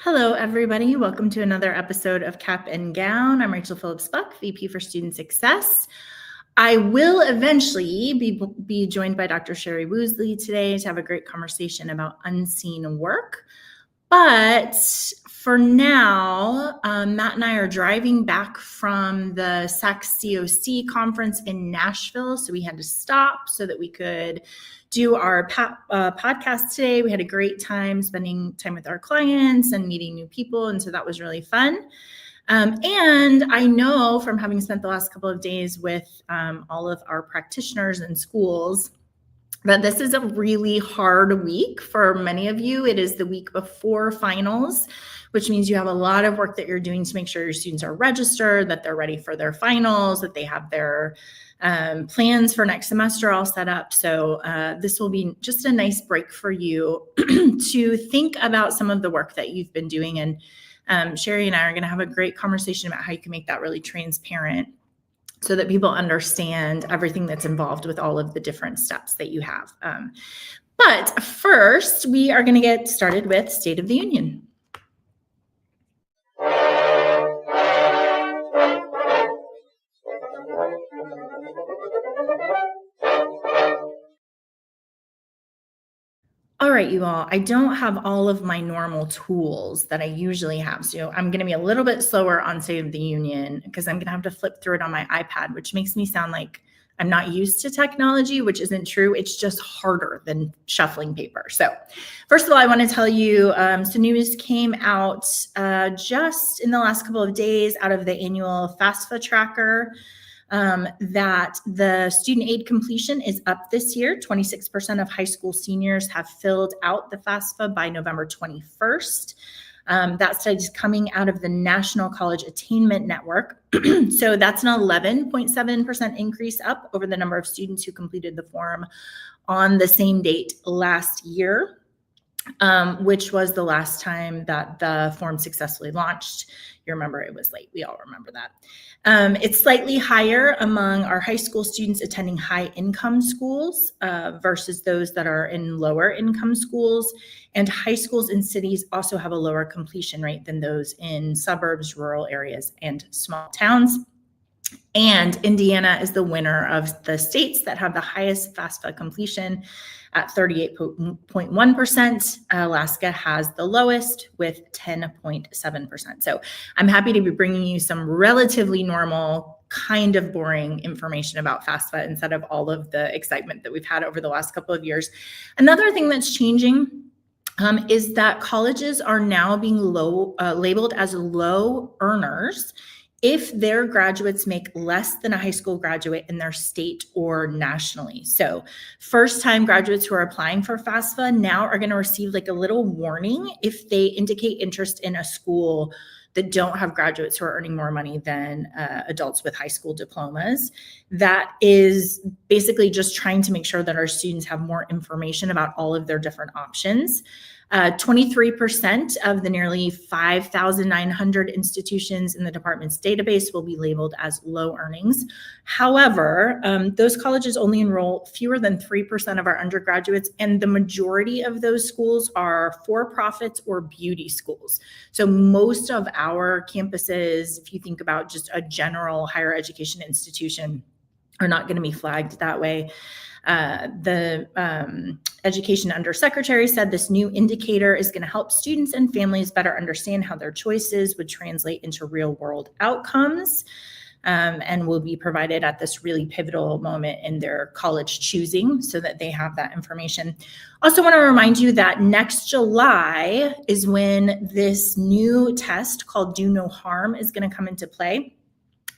Hello, everybody. Welcome to another episode of Cap and Gown. I'm Rachel Phillips-Buck, VP for Student Success. I will eventually be joined by Dr. Sherry Woosley today to have a great conversation about unseen work. But for now, Matt and I are driving back from the SAC-COC conference in Nashville. So we had to stop so that we could do our podcast today. We had a great time spending time with our clients and meeting new people. And so that was really fun. And I know from having spent the last couple of days with all of our practitioners and schools that this is a really hard week for many of you. It is the week before finals, which means you have a lot of work that you're doing to make sure your students are registered, that they're ready for their finals, that they have their plans for next semester all set up. So this will be just a nice break for you to think about some of the work that you've been doing. And Sherry and I are going to have a great conversation about how you can make that really transparent so that people understand everything that's involved with all of the different steps that you have. But first, we are going to get started with State of the Union. All right, you all, I don't have all of my normal tools that I usually have. So I'm going to be a little bit slower on State of the Union because I'm going to have to flip through it on my iPad, which makes me sound like I'm not used to technology, which isn't true. It's just harder than shuffling paper. So first of all, I want to tell you, some news came out just in the last couple of days out of the annual FAFSA tracker. That the student aid completion is up this year. 26% of high school seniors have filled out the FAFSA by November 21st. That study is coming out of the National College Attainment Network. So that's an 11.7% increase up over the number of students who completed the form on the same date last year. Which was the last time that the form successfully launched. You remember it was late. We all remember that. It's slightly higher among our high school students attending high income schools versus those that are in lower income schools. And high schools in cities also have a lower completion rate than those in suburbs, rural areas, and small towns. And Indiana is the winner of the states that have the highest FAFSA completion at 38.1%. Alaska has the lowest with 10.7%. So I'm happy to be bringing you some relatively normal, kind of boring information about FAFSA instead of all of the excitement that we've had over the last couple of years. Another thing that's changing is that colleges are now being labeled as low earners if their graduates make less than a high school graduate in their state or nationally. So first-time graduates who are applying for FAFSA now are going to receive like a little warning if they indicate interest in a school that don't have graduates who are earning more money than adults with high school diplomas. That is basically just trying to make sure that our students have more information about all of their different options. 23% of the nearly 5,900 institutions in the department's database will be labeled as low earnings. However, those colleges only enroll fewer than 3% of our undergraduates, and the majority of those schools are for-profits or beauty schools. So most of our campuses, if you think about just a general higher education institution, are not going to be flagged that way. The Education Undersecretary said this new indicator is going to help students and families better understand how their choices would translate into real world outcomes, and will be provided at this really pivotal moment in their college choosing so that they have that information. Also want to remind you that next July is when this new test called Do No Harm is going to come into play.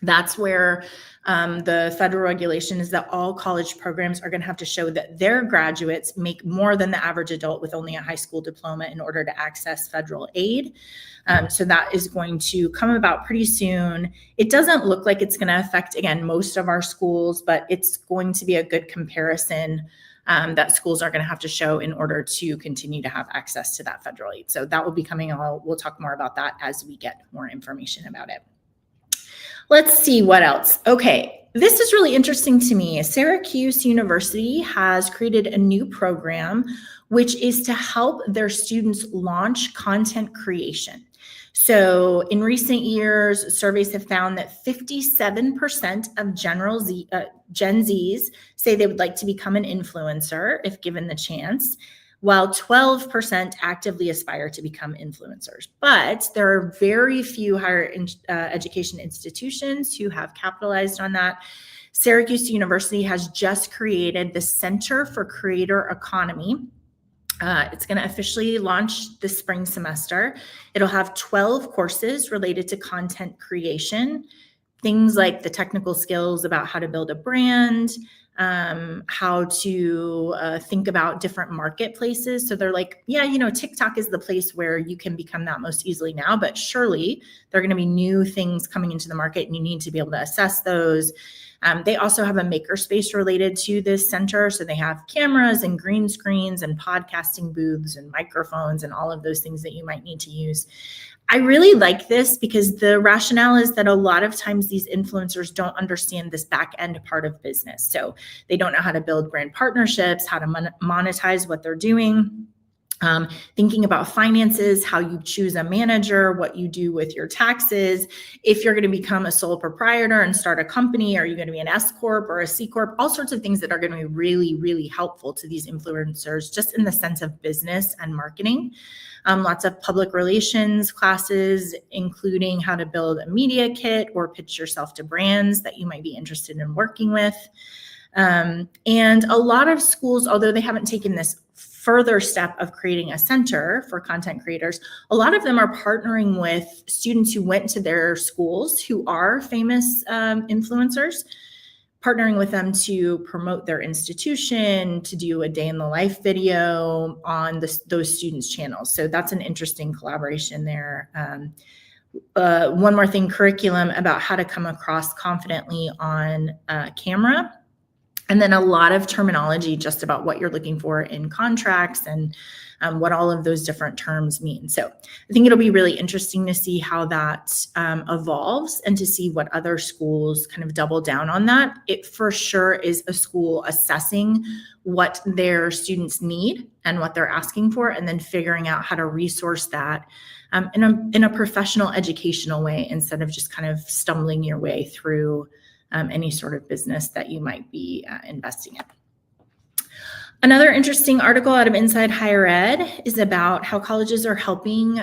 That's where the federal regulation is that all college programs are going to have to show that their graduates make more than the average adult with only a high school diploma in order to access federal aid. So that is going to come about pretty soon. It doesn't look like it's going to affect, again, most of our schools, but it's going to be a good comparison that schools are going to have to show in order to continue to have access to that federal aid. So that will be coming. We'll talk more about that as we get more information about it. Let's see what else. Okay, this is really interesting to me. Syracuse University has created a new program which is to help their students launch content creation. So in recent years, surveys have found that 57% of Gen Zs say they would like to become an influencer if given the chance, while 12% actively aspire to become influencers. But there are very few higher education institutions who have capitalized on that. Syracuse University has just created the Center for Creator Economy. It's going to officially launch this spring semester. It'll have 12 courses related to content creation, things like the technical skills about how to build a brand, how to think about different marketplaces. So they're like, yeah, TikTok is the place where you can become that most easily now, but surely there are going to be new things coming into the market and you need to be able to assess those. They also have a makerspace related to this center. So they have cameras and green screens and podcasting booths and microphones and all of those things that you might need to use. I really like this because the rationale is that a lot of times these influencers don't understand this back end part of business. So they don't know how to build brand partnerships, how to monetize what they're doing. Thinking about finances, how you choose a manager, what you do with your taxes, if you're going to become a sole proprietor and start a company, are you going to be an S Corp or a C Corp, all sorts of things that are going to be really, really helpful to these influencers just in the sense of business and marketing. Lots of public relations classes, including how to build a media kit or pitch yourself to brands that you might be interested in working with. And a lot of schools, although they haven't taken this further step of creating a center for content creators, a lot of them are partnering with students who went to their schools who are famous influencers, partnering with them to promote their institution, to do a day in the life video on those students' channels. So that's an interesting collaboration there. One more thing, curriculum about how to come across confidently on camera. And then a lot of terminology just about what you're looking for in contracts and what all of those different terms mean. So I think it'll be really interesting to see how that evolves and to see what other schools kind of double down on that. It for sure is a school assessing what their students need and what they're asking for, and then figuring out how to resource that in a professional educational way instead of just kind of stumbling your way through any sort of business that you might be investing in. Another interesting article out of Inside Higher Ed is about how colleges are helping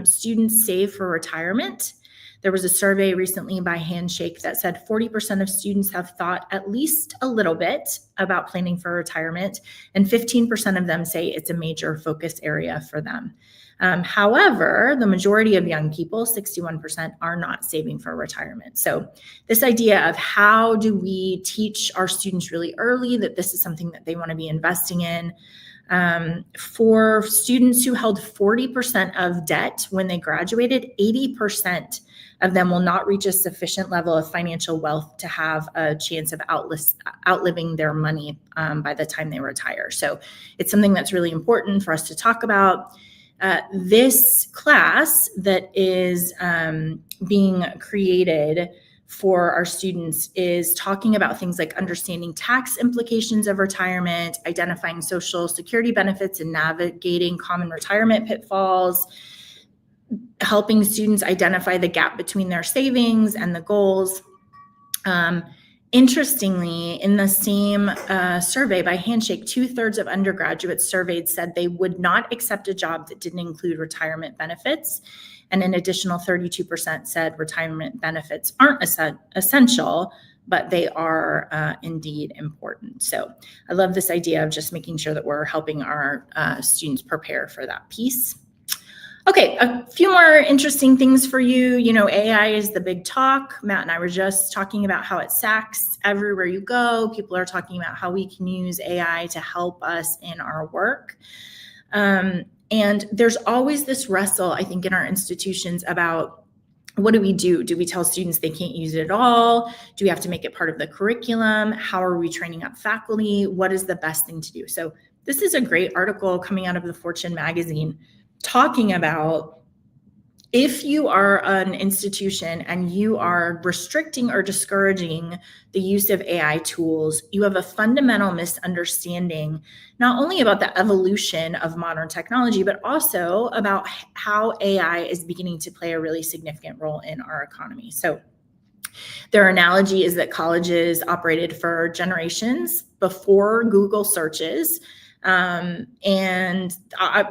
students save for retirement. There was a survey recently by Handshake that said 40% of students have thought at least a little bit about planning for retirement, and 15% of them say it's a major focus area for them. However, the majority of young people, 61%, are not saving for retirement. So this idea of how do we teach our students really early that this is something that they want to be investing in. For students who held 40% of debt when they graduated, 80% of them will not reach a sufficient level of financial wealth to have a chance of outliving their money by the time they retire. So it's something that's really important for us to talk about. This class that is being created for our students is talking about things like understanding tax implications of retirement, identifying Social Security benefits and navigating common retirement pitfalls, helping students identify the gap between their savings and the goals. Interestingly, in the same survey by Handshake, 2/3 of undergraduates surveyed said they would not accept a job that didn't include retirement benefits. And an additional 32% said retirement benefits aren't essential, but they are indeed important. So I love this idea of just making sure that we're helping our students prepare for that piece. Okay, a few more interesting things for you. You know, AI is the big talk. Matt and I were just talking about how it sacks everywhere you go. People are talking about how we can use AI to help us in our work. And there's always this wrestle, I think, in our institutions about what do we do? Do we tell students they can't use it at all? Do we have to make it part of the curriculum? How are we training up faculty? What is the best thing to do? So this is a great article coming out of the Fortune magazine talking about if you are an institution and you are restricting or discouraging the use of AI tools, you have a fundamental misunderstanding, not only about the evolution of modern technology, but also about how AI is beginning to play a really significant role in our economy. So their analogy is that colleges operated for generations before Google searches.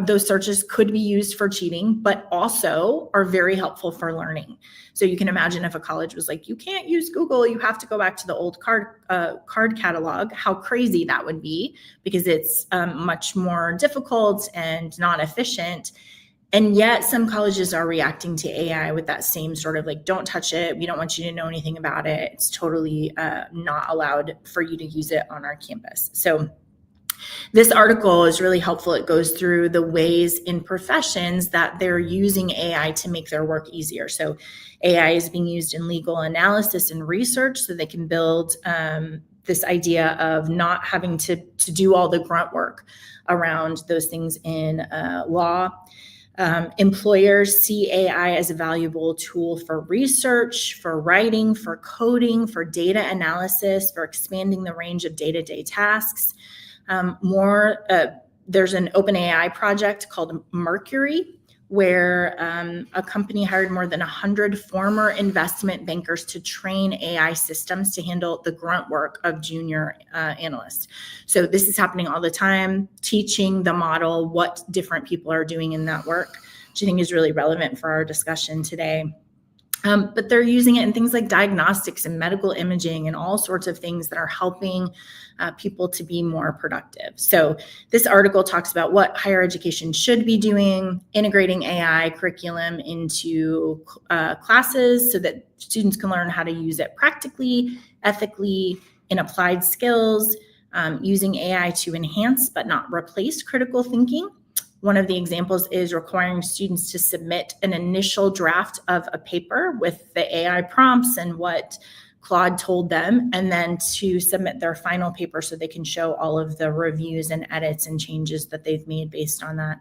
Those searches could be used for cheating, but also are very helpful for learning. So you can imagine if a college was like, you can't use Google, you have to go back to the old card catalog, how crazy that would be, because it's much more difficult and not efficient. And yet some colleges are reacting to AI with that same sort of like, don't touch it. We don't want you to know anything about it. It's totally not allowed for you to use it on our campus. So this article is really helpful. It goes through the ways in professions that they're using AI to make their work easier. So AI is being used in legal analysis and research so they can build this idea of not having to do all the grunt work around those things in law. Employers see AI as a valuable tool for research, for writing, for coding, for data analysis, for expanding the range of day-to-day tasks. There's an OpenAI project called Mercury, where a company hired more than 100 former investment bankers to train AI systems to handle the grunt work of junior analysts. So this is happening all the time, teaching the model what different people are doing in that work, which I think is really relevant for our discussion today. But they're using it in things like diagnostics and medical imaging and all sorts of things that are helping people to be more productive. So this article talks about what higher education should be doing, integrating AI curriculum into classes so that students can learn how to use it practically, ethically, in applied skills, using AI to enhance but not replace critical thinking. One of the examples is requiring students to submit an initial draft of a paper with the AI prompts and what Claude told them, and then to submit their final paper so they can show all of the reviews and edits and changes that they've made based on that.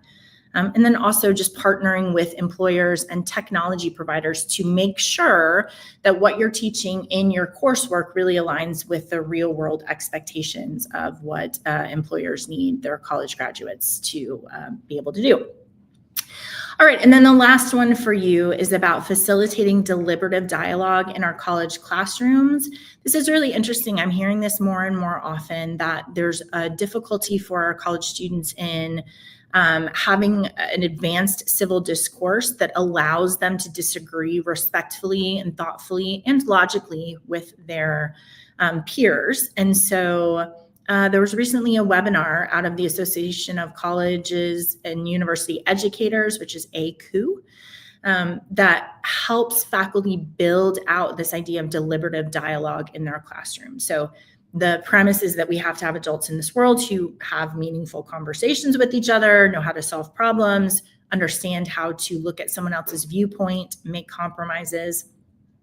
And then also just partnering with employers and technology providers to make sure that what you're teaching in your coursework really aligns with the real world expectations of what employers need their college graduates to be able to do. All right, and then the last one for you is about facilitating deliberative dialogue in our college classrooms. This is really interesting. I'm hearing this more and more often, that there's a difficulty for our college students in having an advanced civil discourse that allows them to disagree respectfully and thoughtfully and logically with their peers. And so there was recently a webinar out of the Association of Colleges and University Educators, which is ACU, that helps faculty build out this idea of deliberative dialogue in their classroom. So the premise is that we have to have adults in this world who have meaningful conversations with each other, know how to solve problems, understand how to look at someone else's viewpoint, make compromises,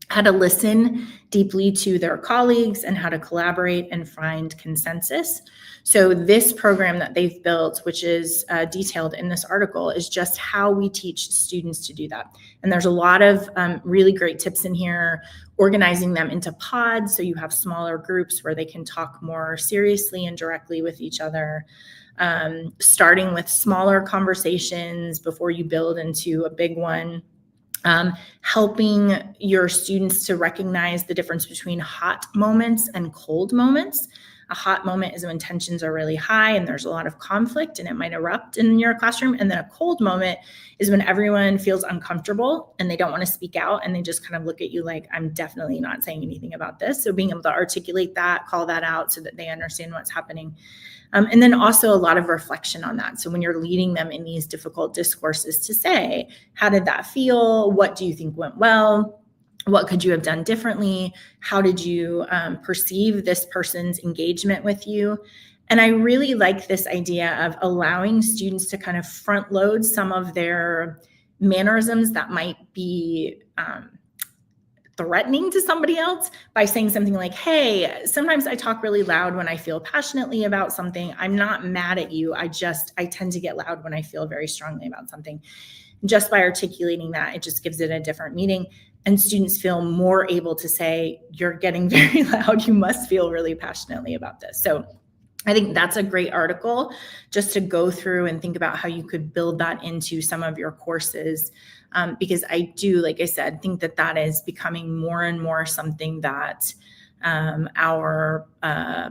how to listen deeply to their colleagues, and how to collaborate and find consensus. So this program that they've built, which is detailed in this article, is just how we teach students to do that. And there's a lot of really great tips in here, organizing them into pods so you have smaller groups where they can talk more seriously and directly with each other. Starting with smaller conversations before you build into a big one. Helping your students to recognize the difference between hot moments and cold moments. A hot moment is when tensions are really high and there's a lot of conflict and it might erupt in your classroom. And then a cold moment is when everyone feels uncomfortable and they don't want to speak out and they just kind of look at you like, I'm definitely not saying anything about this. So being able to articulate that, call that out so that they understand what's happening. And then also a lot of reflection on that. So when you're leading them in these difficult discourses, to say, how did that feel? What do you think went well? What could you have done differently? How did you perceive this person's engagement with you? And I really like this idea of allowing students to kind of front load some of their mannerisms that might be threatening to somebody else by saying something like, hey, sometimes I talk really loud when I feel passionately about something. I'm not mad at you. I tend to get loud when I feel very strongly about something. just by articulating that, it just gives it a different meaning. And students feel more able to say, you're getting very loud. You must feel really passionately about this. So I think that's a great article just to go through and think about how you could build that into some of your courses. Because I do, like I said, think that that is becoming more and more something that our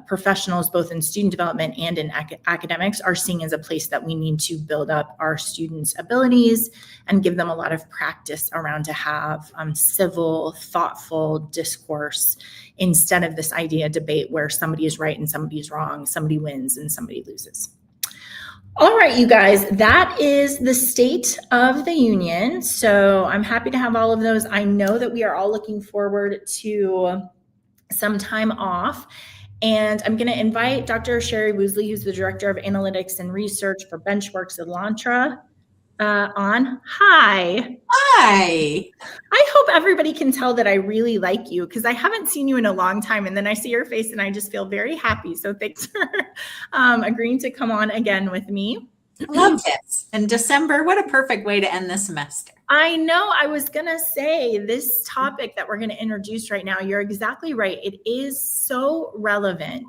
professionals, both in student development and in academics, are seeing as a place that we need to build up our students' abilities and give them a lot of practice around to have civil, thoughtful discourse instead of this idea debate where somebody is right and somebody is wrong, somebody wins and somebody loses. All right, you guys, that is the state of the union. So I'm happy to have all of those. I know that we are all looking forward to some time off. And I'm going to invite Dr. Sherry Woosley, who's the Director of Analytics and Research for Benchworks Elantra, on. Hi. Hi. I hope everybody can tell that I really like you because I haven't seen you in a long time. And then I see your face and I just feel very happy. So thanks for agreeing to come on again with me. Love this. In December, what a perfect way to end the semester. I know. I was going to say this topic that we're going to introduce right now, you're exactly right. It is so relevant.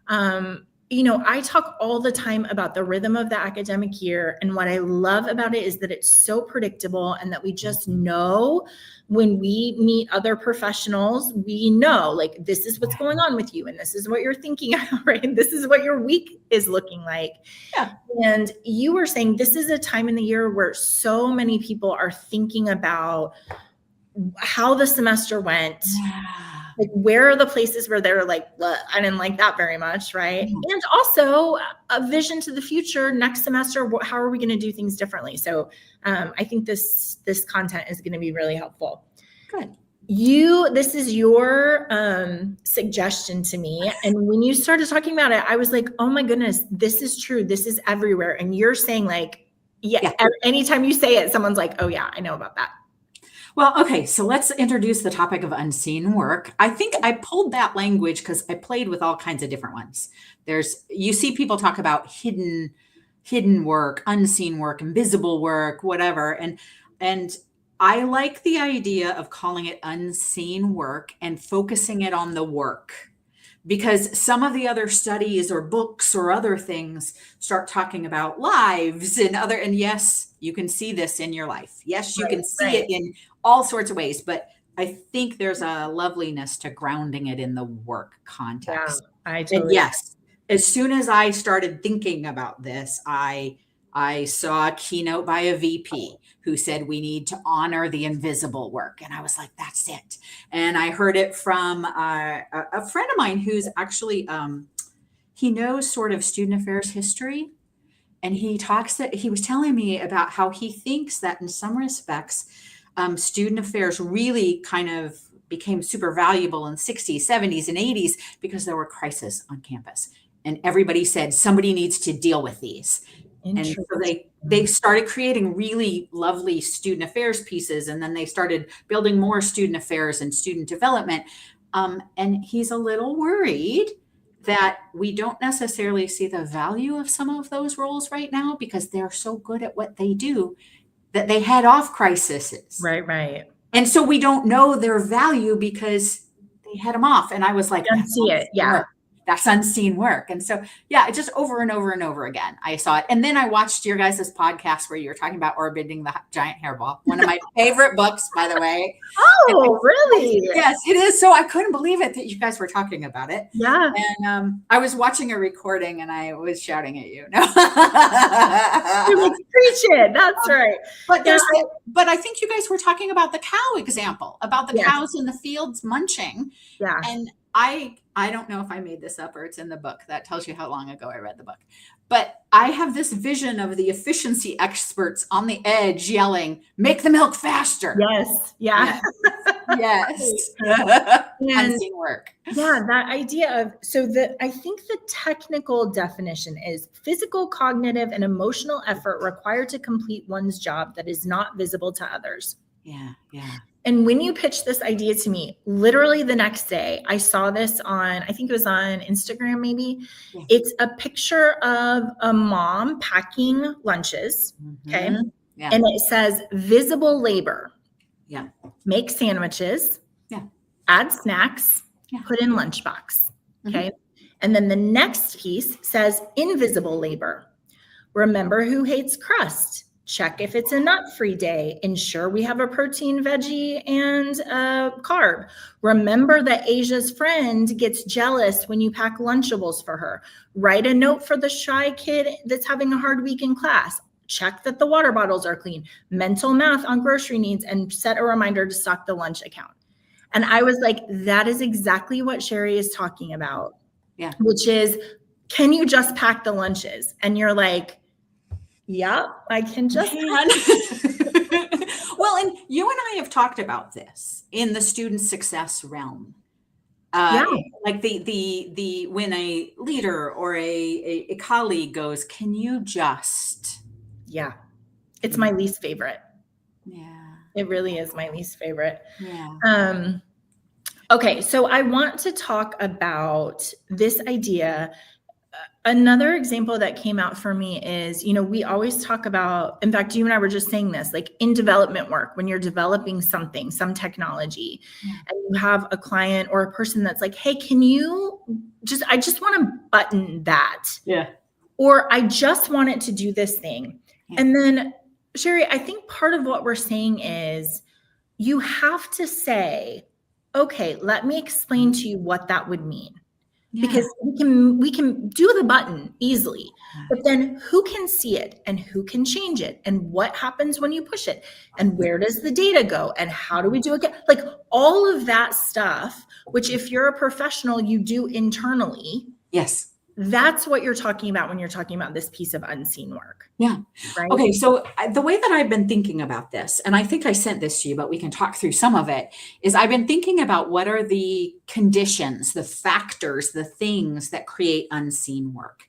I talk all the time about the rhythm of the academic year. And what I love about it is that it's so predictable and that we just know when we meet other professionals, we know like this is what's going on with you and this is what you're thinking, right? And this is what your week is looking like. Yeah. And you were saying this is a time in the year where so many people are thinking about how the semester went. Yeah. Like, where are the places where they're like, I didn't like that very much, right? Mm-hmm. And also a vision to the future next semester. How are we going to do things differently? So I think this content is going to be really helpful. Good. This is your suggestion to me. And when you started talking about it, I was like, oh my goodness, this is true. This is everywhere. And you're saying like, yeah. Anytime you say it, someone's like, oh yeah, I know about that. Well, okay, so let's introduce the topic of unseen work. I think I pulled that language because I played with all kinds of different ones. You see people talk about hidden work, unseen work, invisible work, whatever. And I like the idea of calling it unseen work and focusing it on the work. Because some of the other studies or books or other things start talking about lives and yes, you can see this in your life. Yes, you can see it in all sorts of ways, but I think there's a loveliness to grounding it in the work context. Yeah, I totally. And yes, as soon as I started thinking about this, I saw a keynote by a VP who said we need to honor the invisible work. And I was like, that's it. And I heard it from a friend of mine who's actually, he knows sort of student affairs history. And he was telling me about how he thinks that in some respects, student affairs really kind of became super valuable in the 60s, 70s, and 80s because there were crises on campus. And everybody said somebody needs to deal with these. And so they started creating really lovely student affairs pieces. And then they started building more student affairs and student development. And he's a little worried that we don't necessarily see the value of some of those roles right now because they're so good at what they do that they head off crises. Right. And so we don't know their value because they head them off. And I was like, I see it. Yeah. That's unseen work. And so, yeah, just over and over and over again, I saw it. And then I watched your guys' podcast where you were talking about Orbiting the Giant Hairball, one of my favorite books, by the way. Oh, really? Yes, it is. So I couldn't believe it that you guys were talking about it. Yeah. And I was watching a recording and I was shouting at you. No. You're like, preach it. That's right. But I think you guys were talking about the cow example, about the cows in the fields munching. Yeah. And I don't know if I made this up or it's in the book. That tells you how long ago I read the book. But I have this vision of the efficiency experts on the edge yelling, make the milk faster. Yes. Yeah. Yes. Unseen work. Yeah, that idea of, I think the technical definition is physical, cognitive, and emotional effort required to complete one's job that is not visible to others. Yeah. And when you pitched this idea to me, literally the next day, I saw this I think it was on Instagram, maybe. Yeah. It's a picture of a mom packing lunches. Mm-hmm. Okay. Yeah. And it says visible labor. Yeah. Make sandwiches. Yeah. Add snacks. Yeah. Put in lunchbox. Mhm. Okay. And then the next piece says invisible labor. Remember who hates crust. Check if it's a nut-free day. Ensure we have a protein, veggie, and a carb. Remember that Asia's friend gets jealous when you pack Lunchables for her. Write a note for the shy kid that's having a hard week in class. Check that the water bottles are clean. Mental math on grocery needs, and set a reminder to stock the lunch account. And I was like, that is exactly what Sherry is talking about. Yeah. Which is, can you just pack the lunches? And you're like, yeah, I can just. Well, and you and I have talked about this in the student success realm. Yeah. Like the when a leader or a colleague goes, can you just? Yeah. It's my least favorite. Yeah. It really is my least favorite. Yeah. Okay. So I want to talk about this idea. Another example that came out for me is, we always talk about, in fact, you and I were just saying this, like in development work, when you're developing something, some technology, and you have a client or a person that's like, hey, I just want to button that. Yeah. Or I just want it to do this thing. Yeah. And then, Sherry, I think part of what we're saying is you have to say, okay, let me explain to you what that would mean. Yeah. Because we can do the button easily, but then who can see it and who can change it and what happens when you push it and where does the data go and how do we do it? Like all of that stuff, which if you're a professional, you do internally. Yes. That's what you're talking about when you're talking about this piece of unseen work. Yeah. Right? Okay. So the way that I've been thinking about this, and I think I sent this to you, but we can talk through some of it, is I've been thinking about what are the conditions, the factors, the things that create unseen work.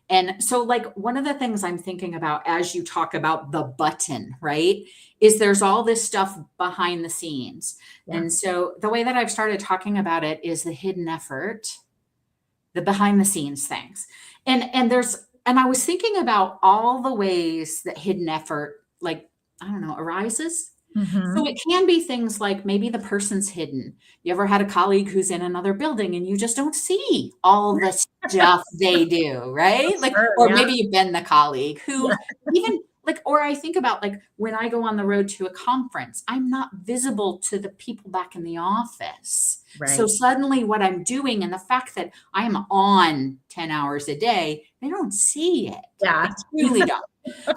And so like one of the things I'm thinking about as you talk about the button, right, is there's all this stuff behind the scenes. Yeah. And so the way that I've started talking about it is the hidden effort, the behind the scenes things. And I was thinking about all the ways that hidden effort, like, I don't know, arises. Mm-hmm. So it can be things like maybe the person's hidden. You ever had a colleague who's in another building and you just don't see all the stuff they do, right? Like, sure, or maybe you've been the colleague who even like, or I think about like when I go on the road to a conference, I'm not visible to the people back in the office. Right. So suddenly what I'm doing and the fact that I am on 10 hours a day, they don't see it. Yeah. They really don't.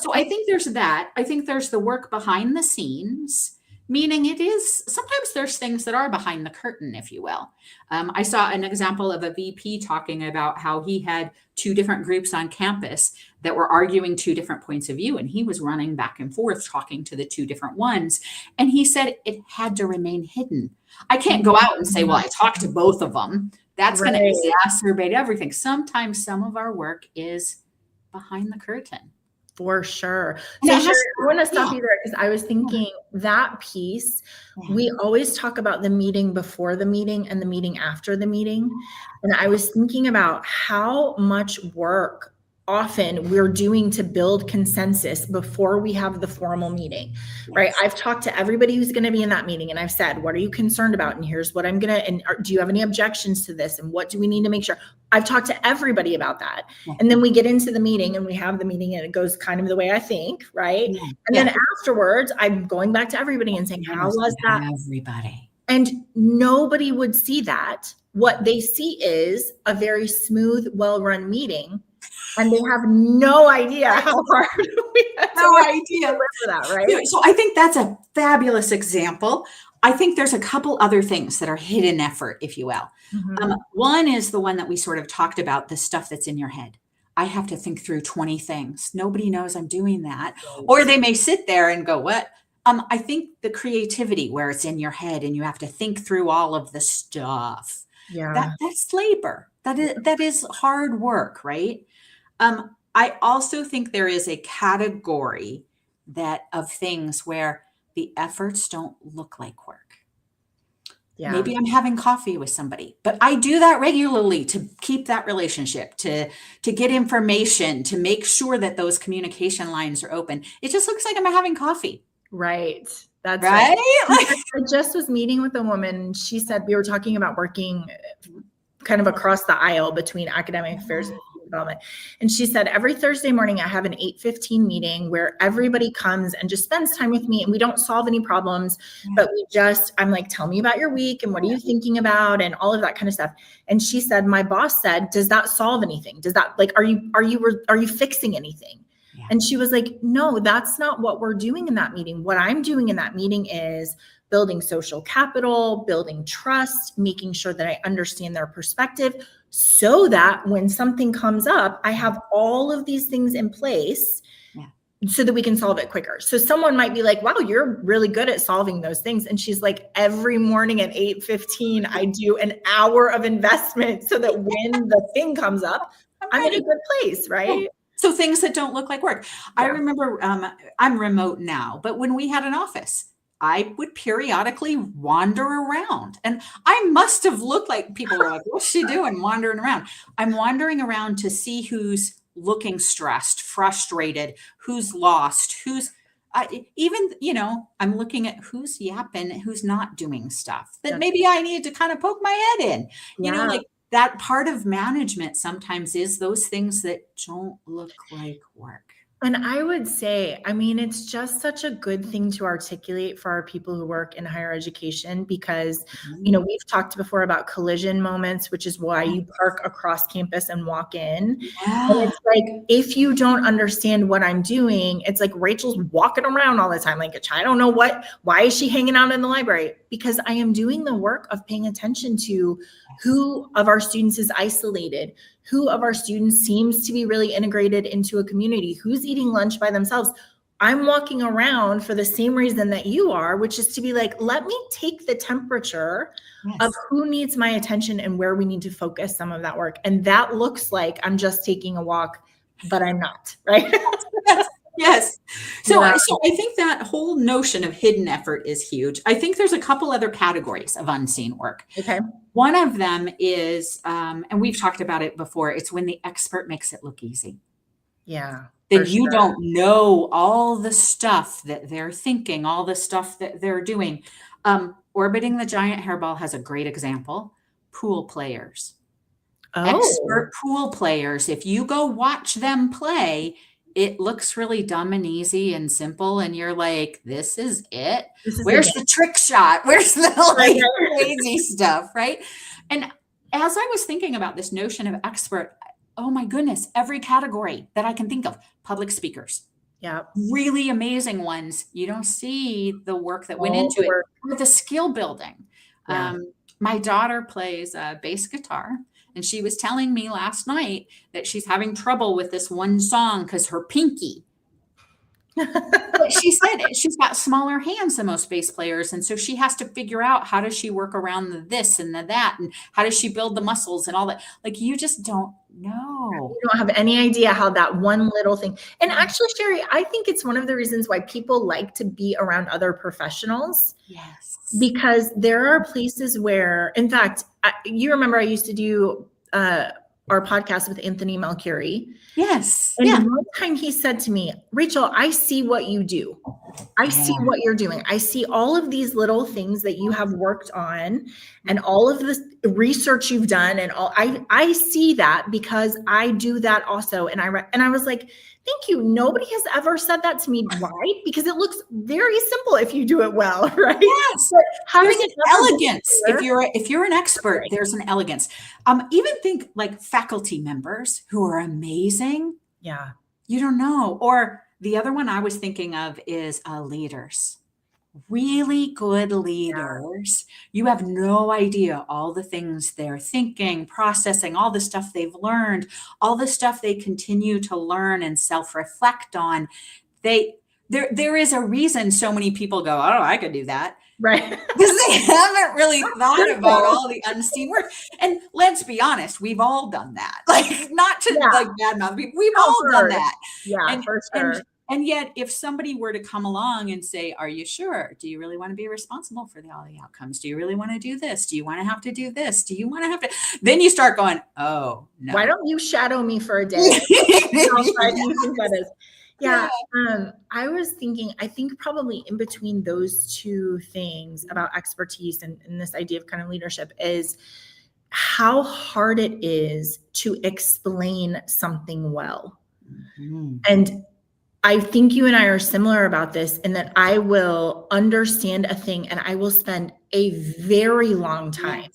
So I think there's that. I think there's the work behind the scenes, meaning it is sometimes there's things that are behind the curtain, if you will. I saw an example of a VP talking about how he had two different groups on campus that were arguing two different points of view. And he was running back and forth talking to the two different ones. And he said it had to remain hidden. I can't go out and say, well, I talked to both of them. That's going to exacerbate everything. Sometimes some of our work is behind the curtain. For sure. So sure, I want to stop you there because I was thinking that piece, we always talk about the meeting before the meeting and the meeting after the meeting. And I was thinking about how much work often we're doing to build consensus before we have the formal meeting, right? I've talked to everybody who's going to be in that meeting and I've said, what are you concerned about? And here's what I'm going to, and do you have any objections to this? And what do we need to make sure? I've talked to everybody about that. And then we get into the meeting and we have the meeting and it goes kind of the way I think, right? And then afterwards, I'm going back to everybody and saying, how was that? Everybody. And nobody would see that. What they see is a very smooth, well-run meeting. And they have no idea how hard we had to deliver that, right? So I think that's a fabulous example. I think there's a couple other things that are hidden effort, if you will. Mm-hmm. One is the one that we sort of talked about, the stuff that's in your head. I have to think through 20 things. Nobody knows I'm doing that. Or they may sit there and go, what? I think the creativity where it's in your head and you have to think through all of the stuff. Yeah. That's labor. That is hard work, right? I also think there is a category of things where the efforts don't look like work. Yeah. Maybe I'm having coffee with somebody, but I do that regularly to keep that relationship, to get information, to make sure that those communication lines are open. It just looks like I'm having coffee. Right. That's right. Right? I just was meeting with a woman. She said we were talking about working kind of across the aisle between academic affairs and student development. And she said, every Thursday morning, I have an 8:15 meeting where everybody comes and just spends time with me, and we don't solve any problems, but I'm like, tell me about your week and what are you thinking about and all of that kind of stuff. And she said, my boss said, does that solve anything? Does that, like, are you fixing anything? Yeah. And she was like, no, that's not what we're doing in that meeting. What I'm doing in that meeting is building social capital, building trust, making sure that I understand their perspective so that when something comes up, I have all of these things in place so that we can solve it quicker. So someone might be like, wow, you're really good at solving those things. And she's like, every morning at 8:15, I do an hour of investment so that when the thing comes up, I'm in a good place, right? So things that don't look like work. I remember I'm remote now, but when we had an office, I would periodically wander around, and I must have looked like people were like, what's she doing wandering around? I'm wandering around to see who's looking stressed, frustrated, who's lost, who's even, I'm looking at who's yapping, who's not doing stuff that maybe I need to kind of poke my head in, like that part of management sometimes is those things that don't look like work. And I would say, I mean, it's just such a good thing to articulate for our people who work in higher education because, we've talked before about collision moments, which is why you park across campus and walk in. Yeah. And it's like, if you don't understand what I'm doing, it's like Rachel's walking around all the time. Like, I don't know why is she hanging out in the library? Because I am doing the work of paying attention to who of our students is isolated, who of our students seems to be really integrated into a community, who's eating lunch by themselves. I'm walking around for the same reason that you are, which is to be like, let me take the temperature of who needs my attention and where we need to focus some of that work. And that looks like I'm just taking a walk, but I'm not, right? Yes. So I think that whole notion of hidden effort is huge. I think there's a couple other categories of unseen work. Okay. One of them is, and we've talked about it before, it's when the expert makes it look easy. Yeah. That you don't know all the stuff that they're thinking, all the stuff that they're doing. Orbiting the Giant Hairball has a great example. Pool players. Expert pool players. If you go watch them play, it looks really dumb and easy and simple. And you're like, this is it. Where's the trick shot? Where's the crazy stuff, right? And as I was thinking about this notion of expert, oh my goodness, every category that I can think of, public speakers. Yeah. Really amazing ones. You don't see the work that went into it. With the skill building. Yeah. My daughter plays bass guitar. And she was telling me last night that she's having trouble with this one song because her pinky. But she said she's got smaller hands than most bass players. And so she has to figure out how does she work around the this and the that, and how does she build the muscles and all that. Like, you just don't know. You don't have any idea how that one little thing. And actually, Sherry, I think it's one of the reasons why people like to be around other professionals. Yes. Because there are places where, in fact, you remember I used to do our podcast with Anthony Malcurie. Yes. And one time he said to me, Rachel, I see what you do. I see what you're doing. I see all of these little things that you have worked on and all of this research you've done. And all I see that because I do that also. And I was like, thank you. Nobody has ever said that to me. Why? Because it looks very simple if you do it well, right? Yes. There's an elegance. If you're an expert, there's an elegance. Even think like faculty members who are amazing. Yeah. You don't know. Or the other one I was thinking of is leaders. Really good leaders. You have no idea all the things they're thinking, processing, all the stuff they've learned, all the stuff they continue to learn and self-reflect on. There is a reason so many people go, oh, I could do that. Right. Because they haven't really thought about all the unseen work. And let's be honest, we've all done that. Like, not to like badmouth people, we've all done that. Yeah, for sure. And yet, if somebody were to come along and say, are you sure? Do you really want to be responsible for all the outcomes? Do you really want to do this? Do you want to have to do this? Do you want to have to? Then you start going, oh, no. Why don't you shadow me for a day? How fun do you think that is? Yeah. I was thinking, I think probably in between those two things about expertise and this idea of kind of leadership is how hard it is to explain something well. Mm-hmm. And I think you and I are similar about this in that I will understand a thing and I will spend a very long time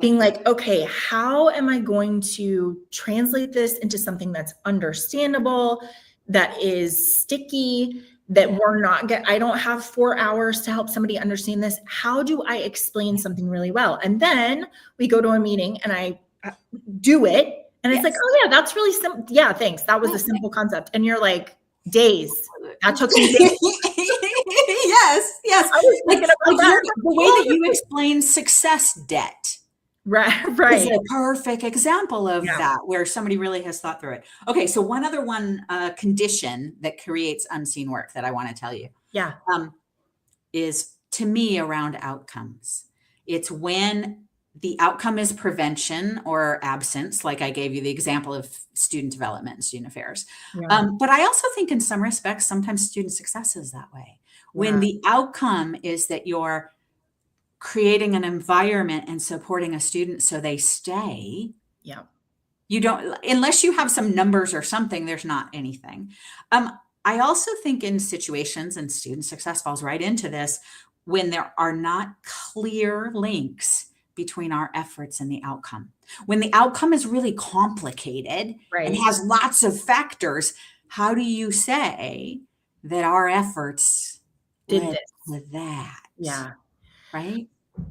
being like, okay, how am I going to translate this into something that's understandable, that is sticky, that I don't have 4 hours to help somebody understand this. How do I explain something really well? And then we go to a meeting and I do it. And it's like, oh yeah, that's really simple. Yeah, thanks. That was a simple concept. And you're like, days. That took me days. Yes. I was thinking about that. The way that you explain success debt. Right. Is a perfect example of that, where somebody really has thought through it. Okay, so one other condition that creates unseen work that I want to tell you. Yeah. Is to me around outcomes. It's when the outcome is prevention or absence, like I gave you the example of student development and student affairs. Yeah. But I also think in some respects, sometimes student success is that way. When the outcome is that you're creating an environment and supporting a student so they stay. Yeah. You don't, unless you have some numbers or something, there's not anything. I also think in situations, and student success falls right into this, when there are not clear links between our efforts and the outcome. When the outcome is really complicated and has lots of factors, how do you say that our efforts did led this? To that? Yeah. Right?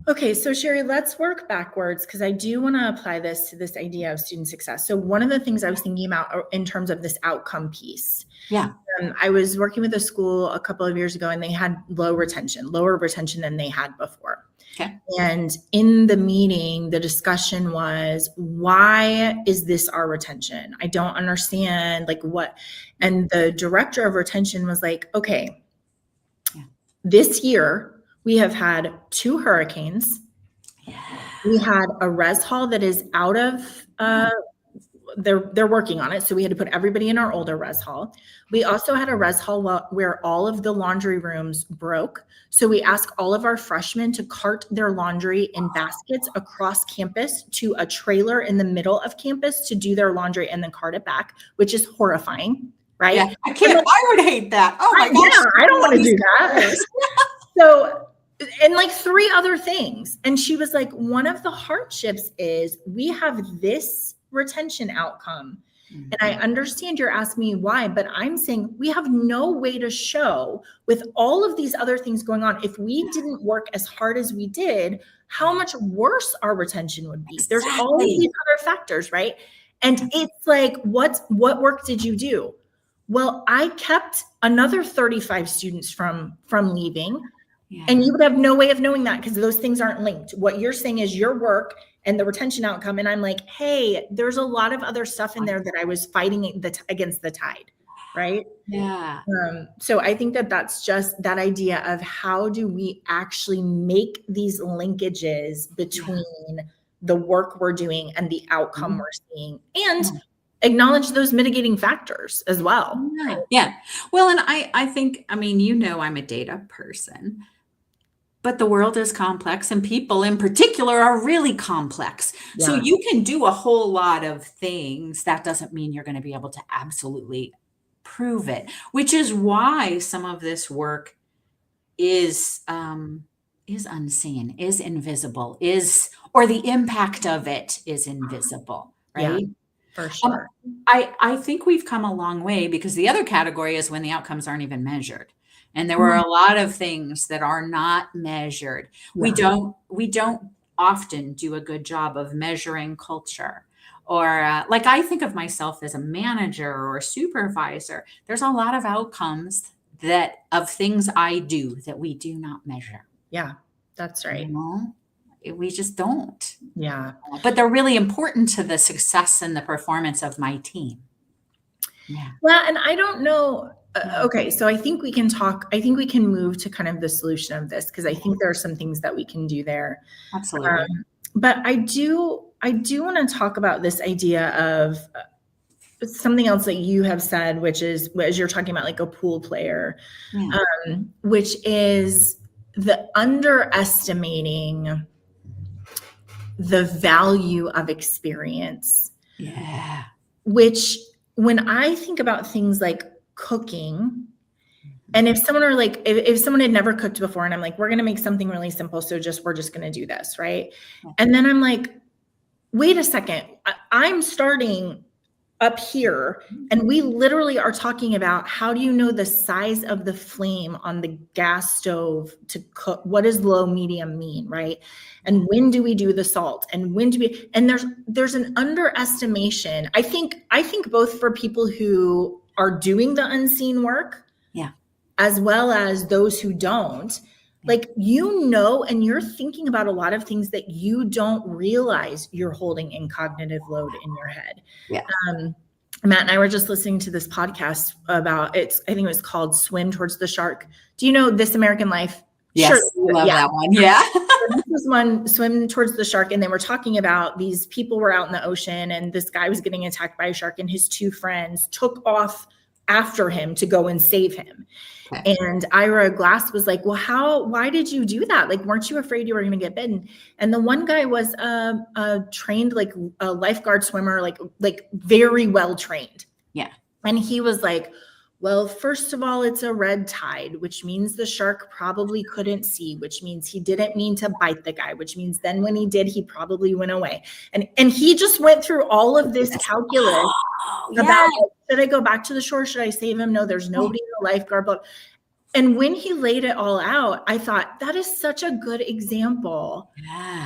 Okay, so Sherry, let's work backwards because I do want to apply this to this idea of student success. So one of the things I was thinking about in terms of this outcome piece. Yeah. I was working with a school a couple of years ago and they had lower retention than they had before. Okay. And in the meeting, the discussion was, why is this our retention? I don't understand what. And the director of retention was like, okay, this year, we have had 2 hurricanes. Yeah. We had a res hall that is out of, they're working on it. So we had to put everybody in our older res hall. We also had a res hall where all of the laundry rooms broke. So we asked all of our freshmen to cart their laundry in baskets across campus to a trailer in the middle of campus to do their laundry and then cart it back, which is horrifying, right? Yeah, I would hate that. Oh my gosh. Yeah, I don't want to do that. So, and 3 other things. And she was like, one of the hardships is we have this retention outcome. Mm-hmm. And I understand you're asking me why, but I'm saying we have no way to show with all of these other things going on. If we didn't work as hard as we did, how much worse our retention would be. Exactly. There's all of these other factors, right? And it's like, what work did you do? Well, I kept another 35 students from leaving. Yeah. And you would have no way of knowing that because those things aren't linked. What you're saying is your work and the retention outcome. And I'm like, hey, there's a lot of other stuff in there that I was fighting against the tide, right? Yeah. So I think that's just that idea of how do we actually make these linkages between the work we're doing and the outcome we're seeing, and acknowledge those mitigating factors as well. Yeah. Well, and I think, I'm a data person. But the world is complex and people in particular are really complex. Yeah. So you can do a whole lot of things. That doesn't mean you're going to be able to absolutely prove it, which is why some of this work is unseen, is invisible, or the impact of it is invisible, right? Yeah, for sure. I think we've come a long way because the other category is when the outcomes aren't even measured. And there were a lot of things that are not measured. Yeah. We don't often do a good job of measuring culture. Or I think of myself as a manager or a supervisor. There's a lot of outcomes of things I do that we do not measure. Yeah, that's right. We just don't. Yeah. But they're really important to the success and the performance of my team. Yeah. Well, and I don't know. Okay, so I think we can move to kind of the solution of this, because I think there are some things that we can do there. Absolutely. But I do want to talk about this idea of something else that you have said, which is, as you're talking about like a pool player, Yeah. which is the underestimating the value of experience. Yeah. Which, when I think about things like cooking, and if someone if someone had never cooked before and I'm like, we're going to make something really simple, so we're just going to do this, right? And then I'm like, wait a second, I'm starting up here, and we literally are talking about, how do you know the size of the flame on the gas stove to cook? What does low medium mean, right? And when do we do the salt, and when do we, and there's an underestimation, I think both for people who are doing the unseen work, as well as those who don't. Like, and you're thinking about a lot of things that you don't realize you're holding in cognitive load in your head. Yeah. Matt and I were just listening to this podcast about I think it was called Swim Towards the Shark. Do you know This American Life? Yes, sure. Love that one. Yeah. This was one, Swim Towards the Shark, and they were talking about these people were out in the ocean, and this guy was getting attacked by a shark, and his two friends took off after him to go and save him. Okay. And Ira Glass was like, well, why did you do that? Like, weren't you afraid you were going to get bitten? And the one guy was a trained, like a lifeguard swimmer, like very well trained. Yeah. And he was like, well, first of all, it's a red tide, which means the shark probably couldn't see, which means he didn't mean to bite the guy, which means then when he did, he probably went away. And he just went through all of this calculus about, should I go back to the shore? Should I save him? No, there's nobody in the lifeguard boat. And when he laid it all out, I thought, that is such a good example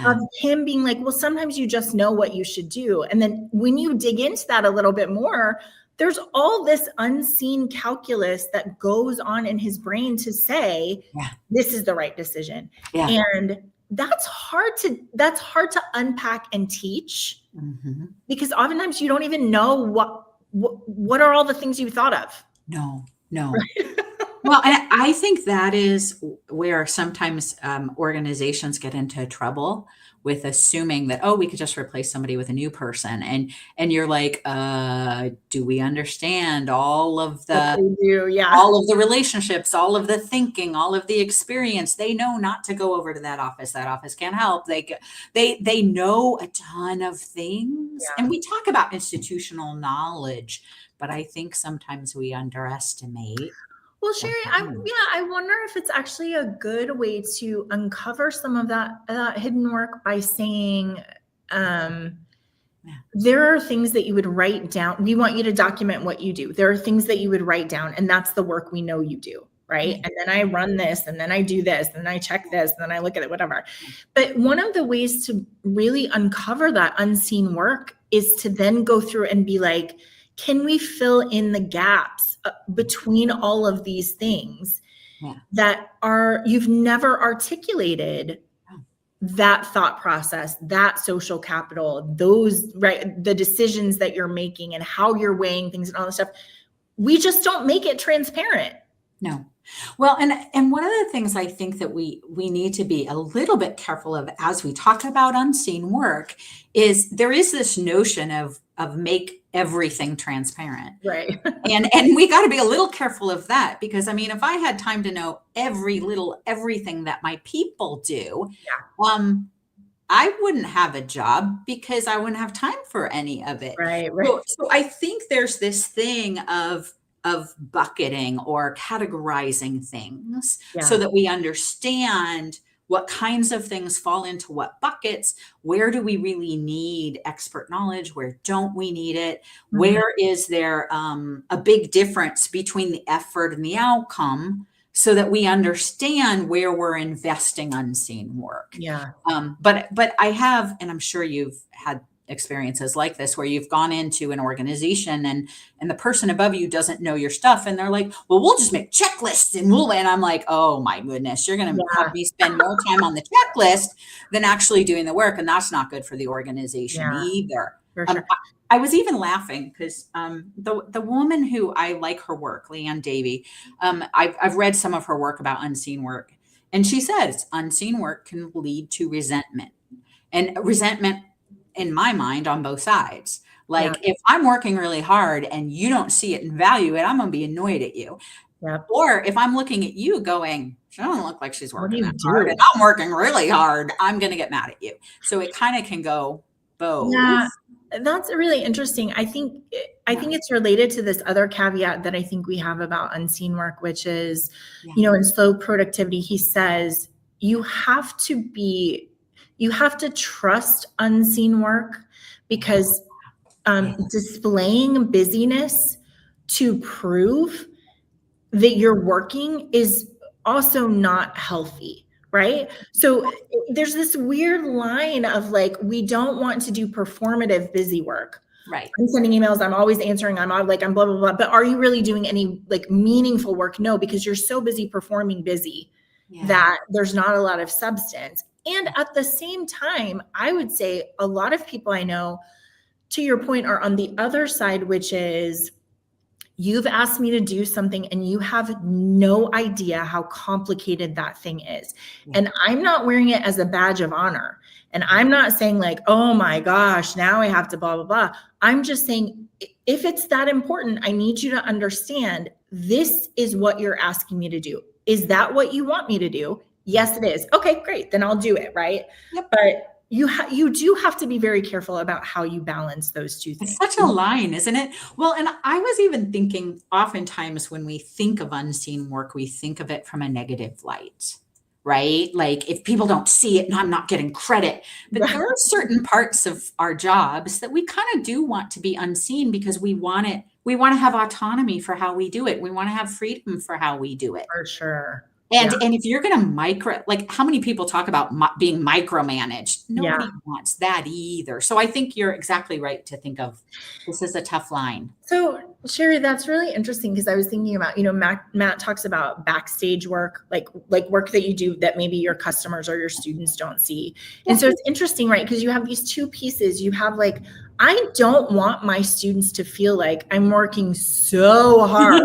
of him being like, well, sometimes you just know what you should do. And then when you dig into that a little bit more, there's all this unseen calculus that goes on in his brain to say, this is the right decision. Yeah. And that's hard to unpack and teach, because oftentimes you don't even know what are all the things you thought of. No. Right? Well, I think that is where sometimes organizations get into trouble with assuming that, we could just replace somebody with a new person. And you're like, do we understand all of all of the relationships, all of the thinking, all of the experience? They know not to go over to that office. That office can't help. They know a ton of things. Yeah. And we talk about institutional knowledge, but I think sometimes we underestimate. Well, Sherry, I wonder if it's actually a good way to uncover some of that hidden work by saying, there are things that you would write down. We want you to document what you do. There are things that you would write down, and that's the work we know you do, right? And then I run this, and then I do this, and then I check this, and then I look at it, whatever. But one of the ways to really uncover that unseen work is to then go through and be like, can we fill in the gaps between all of these things that you've never articulated? That thought process, that social capital, the decisions that you're making and how you're weighing things and all this stuff. We just don't make it transparent. No. Well, and one of the things I think that we need to be a little bit careful of as we talk about unseen work is there is this notion of make everything transparent. Right. And we got to be a little careful of that, because I mean, if I had time to know everything that my people do, I wouldn't have a job because I wouldn't have time for any of it. Right. So I think there's this thing of bucketing or categorizing things so that we understand what kinds of things fall into what buckets. Where do we really need expert knowledge? Where don't we need it? Mm-hmm. Where is there a big difference between the effort and the outcome, so that we understand where we're investing unseen work? Yeah. But I have, and I'm sure you've had experiences like this, where you've gone into an organization and the person above you doesn't know your stuff, and they're like, well, we'll just make checklists and I'm like, oh my goodness, you're going to have me spend more time on the checklist than actually doing the work. And that's not good for the organization either. For sure. I was even laughing because the woman who I like her work, Leanne Davey, I've read some of her work about unseen work, and she says unseen work can lead to resentment, and resentment in my mind on both sides. Yeah. Like if I'm working really hard and you don't see it and value it, I'm going to be annoyed at you. Yep. Or if I'm looking at you going, she doesn't look like she's What do working you that hard, do? and I'm working really hard, I'm going to get mad at you. So it kind of can go both. Yeah, that's really interesting. I think it's related to this other caveat that I think we have about unseen work, which is, in slow productivity, he says you have to trust unseen work because displaying busyness to prove that you're working is also not healthy, right? So there's this weird line of like, we don't want to do performative busy work. Right. I'm sending emails, I'm always answering, I'm blah, blah, blah. But are you really doing any like meaningful work? No, because you're so busy performing busy that there's not a lot of substance. And at the same time, I would say a lot of people I know, to your point, are on the other side, which is, you've asked me to do something and you have no idea how complicated that thing is. And I'm not wearing it as a badge of honor. And I'm not saying like, oh my gosh, now I have to blah, blah, blah. I'm just saying, if it's that important, I need you to understand this is what you're asking me to do. Is that what you want me to do? Yes, it is. Okay, great. Then I'll do it. Right. Yep. But you do have to be very careful about how you balance those two things. It's such a line, isn't it? Well, and I was even thinking oftentimes when we think of unseen work, we think of it from a negative light, right? Like if people don't see it and I'm not getting credit, but there are certain parts of our jobs that we kind of do want to be unseen because we want it. We want to have autonomy for how we do it. We want to have freedom for how we do it. For sure. And if you're going to like how many people talk about being micromanaged? Nobody wants that either. So I think you're exactly right to think of this is a tough line. So Sherry, that's really interesting because I was thinking about, Matt talks about backstage work, like work that you do that maybe your customers or your students don't see. And so it's interesting, right? Because you have these two pieces. You have like, I don't want my students to feel like I'm working so hard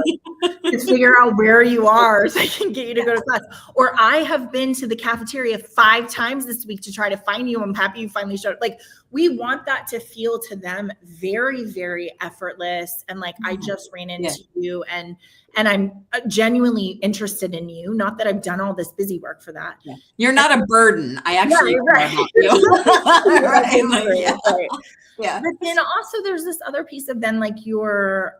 to figure out where you are so I can get you to go to class. Or I have been to the cafeteria 5 times this week to try to find you. I'm happy you finally showed up. Like, we want that to feel to them very, very effortless. And like, I just ran into you and I'm genuinely interested in you. Not that I've done all this busy work for that. Yeah. You're not a burden. I actually care about you. Right. Yeah. But then also there's this other piece of then like your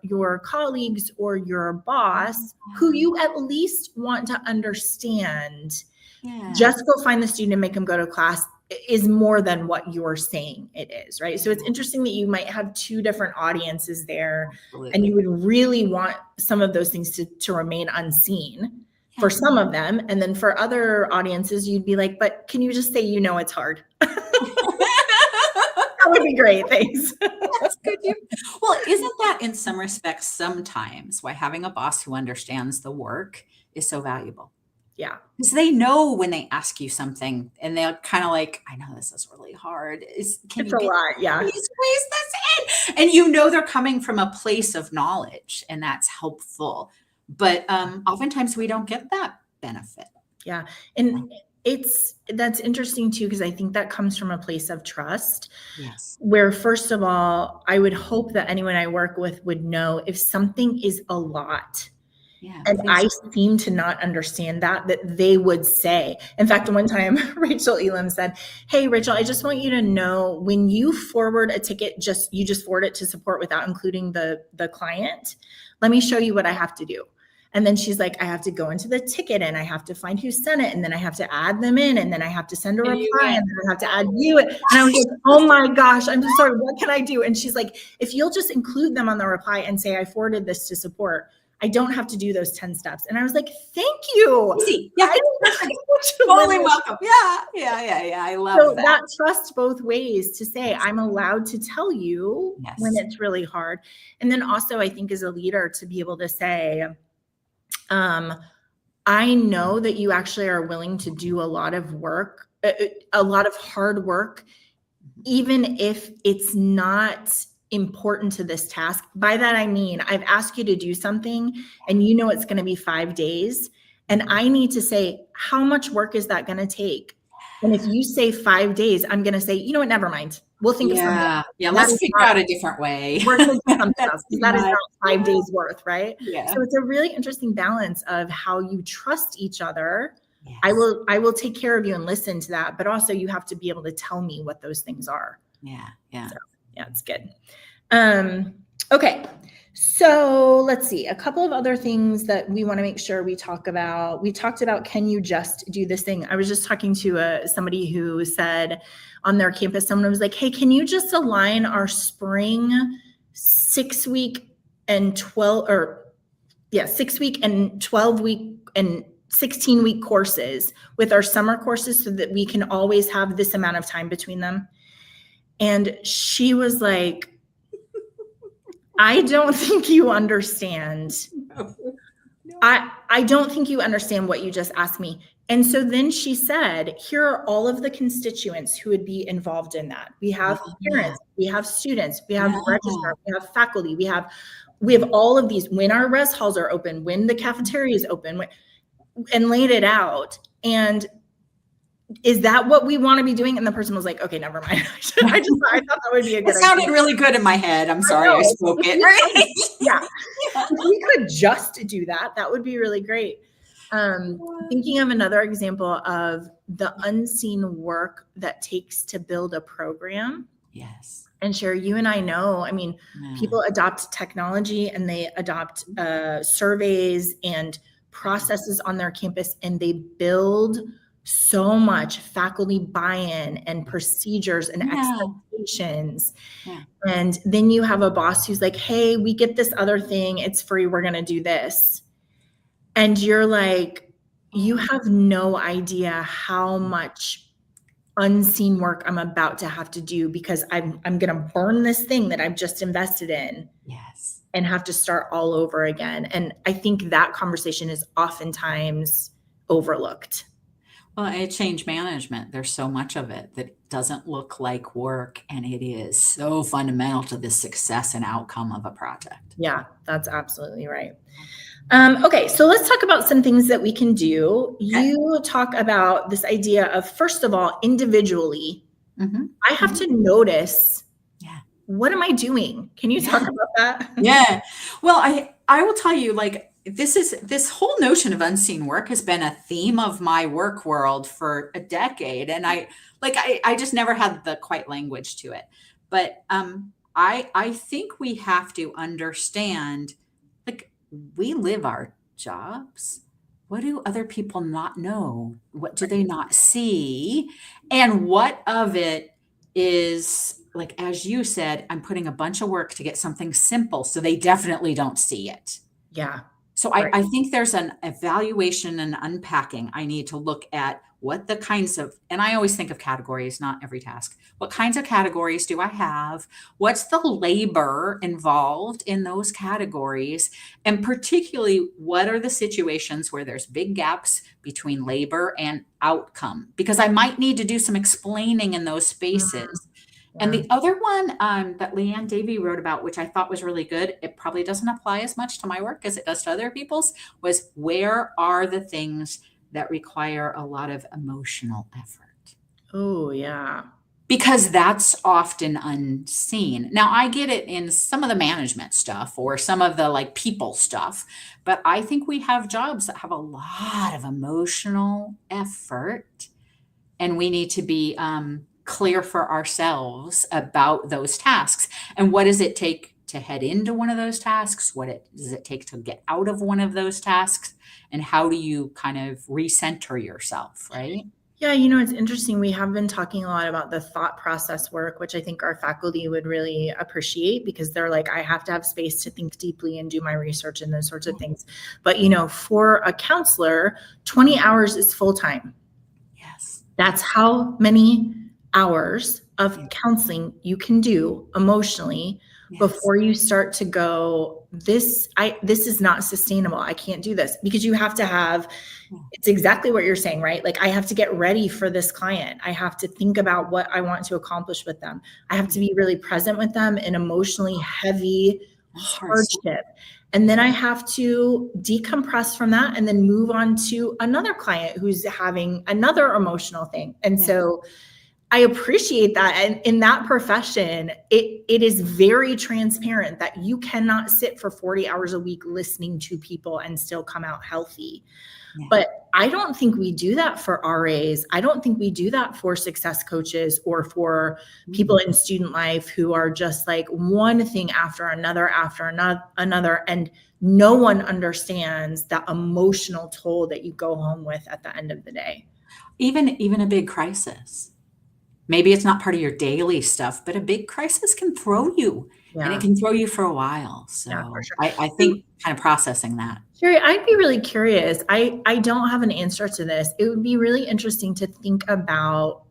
colleagues or your boss who you at least want to understand. Just go find the student and make them go to class is more than what you're saying it is, right? So it's interesting that you might have 2 different audiences there. Absolutely. And you would really want some of those things to remain unseen for some of them. And then for other audiences, you'd be like, but can you just say, it's hard? That would be great. Thanks. That's good. Well, isn't that in some respects sometimes why having a boss who understands the work is so valuable? Yeah. Because they know when they ask you something and they're kind of like, I know this is really hard. It's a lot. Yeah. Please squeeze this in. And they're coming from a place of knowledge and that's helpful. But oftentimes we don't get that benefit. Yeah. And that's interesting too, because I think that comes from a place of trust. Yes. Where first of all, I would hope that anyone I work with would know if something is a lot. Yeah, and I seem to not understand that they would say. In fact, one time Rachel Elam said, hey, Rachel, I just want you to know when you forward a ticket, you just forward it to support without including the client. Let me show you what I have to do. And then she's like, I have to go into the ticket and I have to find who sent it. And then I have to add them in and then I have to send a reply and then I have to add you. And I was like, oh my gosh, I'm so sorry. What can I do? And she's like, if you'll just include them on the reply and say, I forwarded this to support, I don't have to do those 10 steps. And I was like, thank you. Easy. Yeah. Totally welcome. Yeah. I love that trust both ways to say, I'm allowed to tell you when it's really hard. And then also I think as a leader to be able to say, I know that you actually are willing to do a lot of work, a lot of hard work even if it's not important to this task. By that, I mean, I've asked you to do something and you know it's going to be 5 days. And I need to say, how much work is that going to take? And if you say 5 days, I'm going to say, you know what, never mind. We'll think of something else. Yeah. That Let's is figure not- out a different way. We're going to do something That's else because that is not- not 5 days worth, right? Yeah. So it's a really interesting balance of how you trust each other. Yes. I will take care of you and listen to that, but also you have to be able to tell me what those things are. Yeah. So, yeah, it's good. Okay. So let's see, a couple of other things that we want to make sure we talk about. We talked about, can you just do this thing? I was just talking to somebody who said on their campus, someone was like, hey, can you just align our spring 6 week and 12 or 6 week and 12 week and 16 week courses with our summer courses so that we can always have this amount of time between them. And she was like, I don't think you understand. No. I don't think you understand what you just asked me. And so then she said, here are all of the constituents who would be involved in that. We have parents, we have students, we have registrars, we have faculty, we have all of these when our res halls are open, when the cafeteria is open, and laid it out. And is that what we want to be doing? And the person was like, okay, never mind. I thought that would be a good It sounded idea. really good in my head. I'm sorry I spoke it. Yeah. If we could just do that, that would be really great. Thinking of another example of the unseen work that takes to build a program. Yes. And Sherry, you and I know, I mean, people adopt technology and they adopt surveys and processes on their campus, and they build so much faculty buy-in and procedures and expectations. Yeah. And then you have a boss who's like, hey, we get this other thing. It's free. We're going to do this. And you're like, you have no idea how much unseen work I'm about to have to do because I'm going to burn this thing that I've just invested in. Yes. And have to start all over again. And I think that conversation is oftentimes overlooked. Well, at change management, there's so much of it that doesn't look like work, and it is so fundamental to the success and outcome of a project. Yeah, that's absolutely right. Okay, so let's talk about some things that we can do. Okay. You talk about this idea of, first of all, individually, I have to notice, what am I doing? Can you talk about that? Yeah. Well, I will tell you, like, this whole notion of unseen work has been a theme of my work world for a decade. And I just never had the quite language to it. But I think we have to understand, like, we live our jobs. What do other people not know? What do they not see? And what of it is, like, as you said, I'm putting a bunch of work to get something simple, so they definitely don't see it. Yeah. So I think there's an evaluation and unpacking. I need to look at what the kinds of, and I always think of categories, not every task. What kinds of categories do I have? What's the labor involved in those categories? And particularly, what are the situations where there's big gaps between labor and outcome? Because I might need to do some explaining in those spaces. And the other one that Leanne Davey wrote about, which I thought was really good, it probably doesn't apply as much to my work as it does to other people's, was where are the things that require a lot of emotional effort? Oh, yeah. Because that's often unseen. Now, I get it in some of the management stuff or some of the, like, people stuff, but I think we have jobs that have a lot of emotional effort, and we need to be clear for ourselves about those tasks. And what does it take to head into one of those tasks? What does it take to get out of one of those tasks? And how do you kind of recenter yourself, right? Yeah, you know, it's interesting. We have been talking a lot about the thought process work, which I think our faculty would really appreciate, because they're like, I have to have space to think deeply and do my research and those sorts of things. But, you know, for a counselor, 20 hours is full time. Yes. That's how many hours of counseling you can do emotionally Yes. before you start to go, this is not sustainable. I can't do this, because you have to have, it's exactly what you're saying, right? Like, I have to get ready for this client. I have to think about what I want to accomplish with them. I have to be really present with them in emotionally heavy hardship. And then I have to decompress from that and then move on to another client who's having another emotional thing. And so I appreciate that. And in that profession, it is very transparent that you cannot sit for 40 hours a week listening to people and still come out healthy. Yeah. But I don't think we do that for RAs. I don't think we do that for success coaches or for people in student life who are just like one thing after another, and no one understands that emotional toll that you go home with at the end of the day. Even a big crisis. Maybe it's not part of your daily stuff, but a big crisis can throw you, and it can throw you for a while. So for sure. I think kind of processing that. Sherry, I'd be really curious. I don't have an answer to this. It would be really interesting to think about,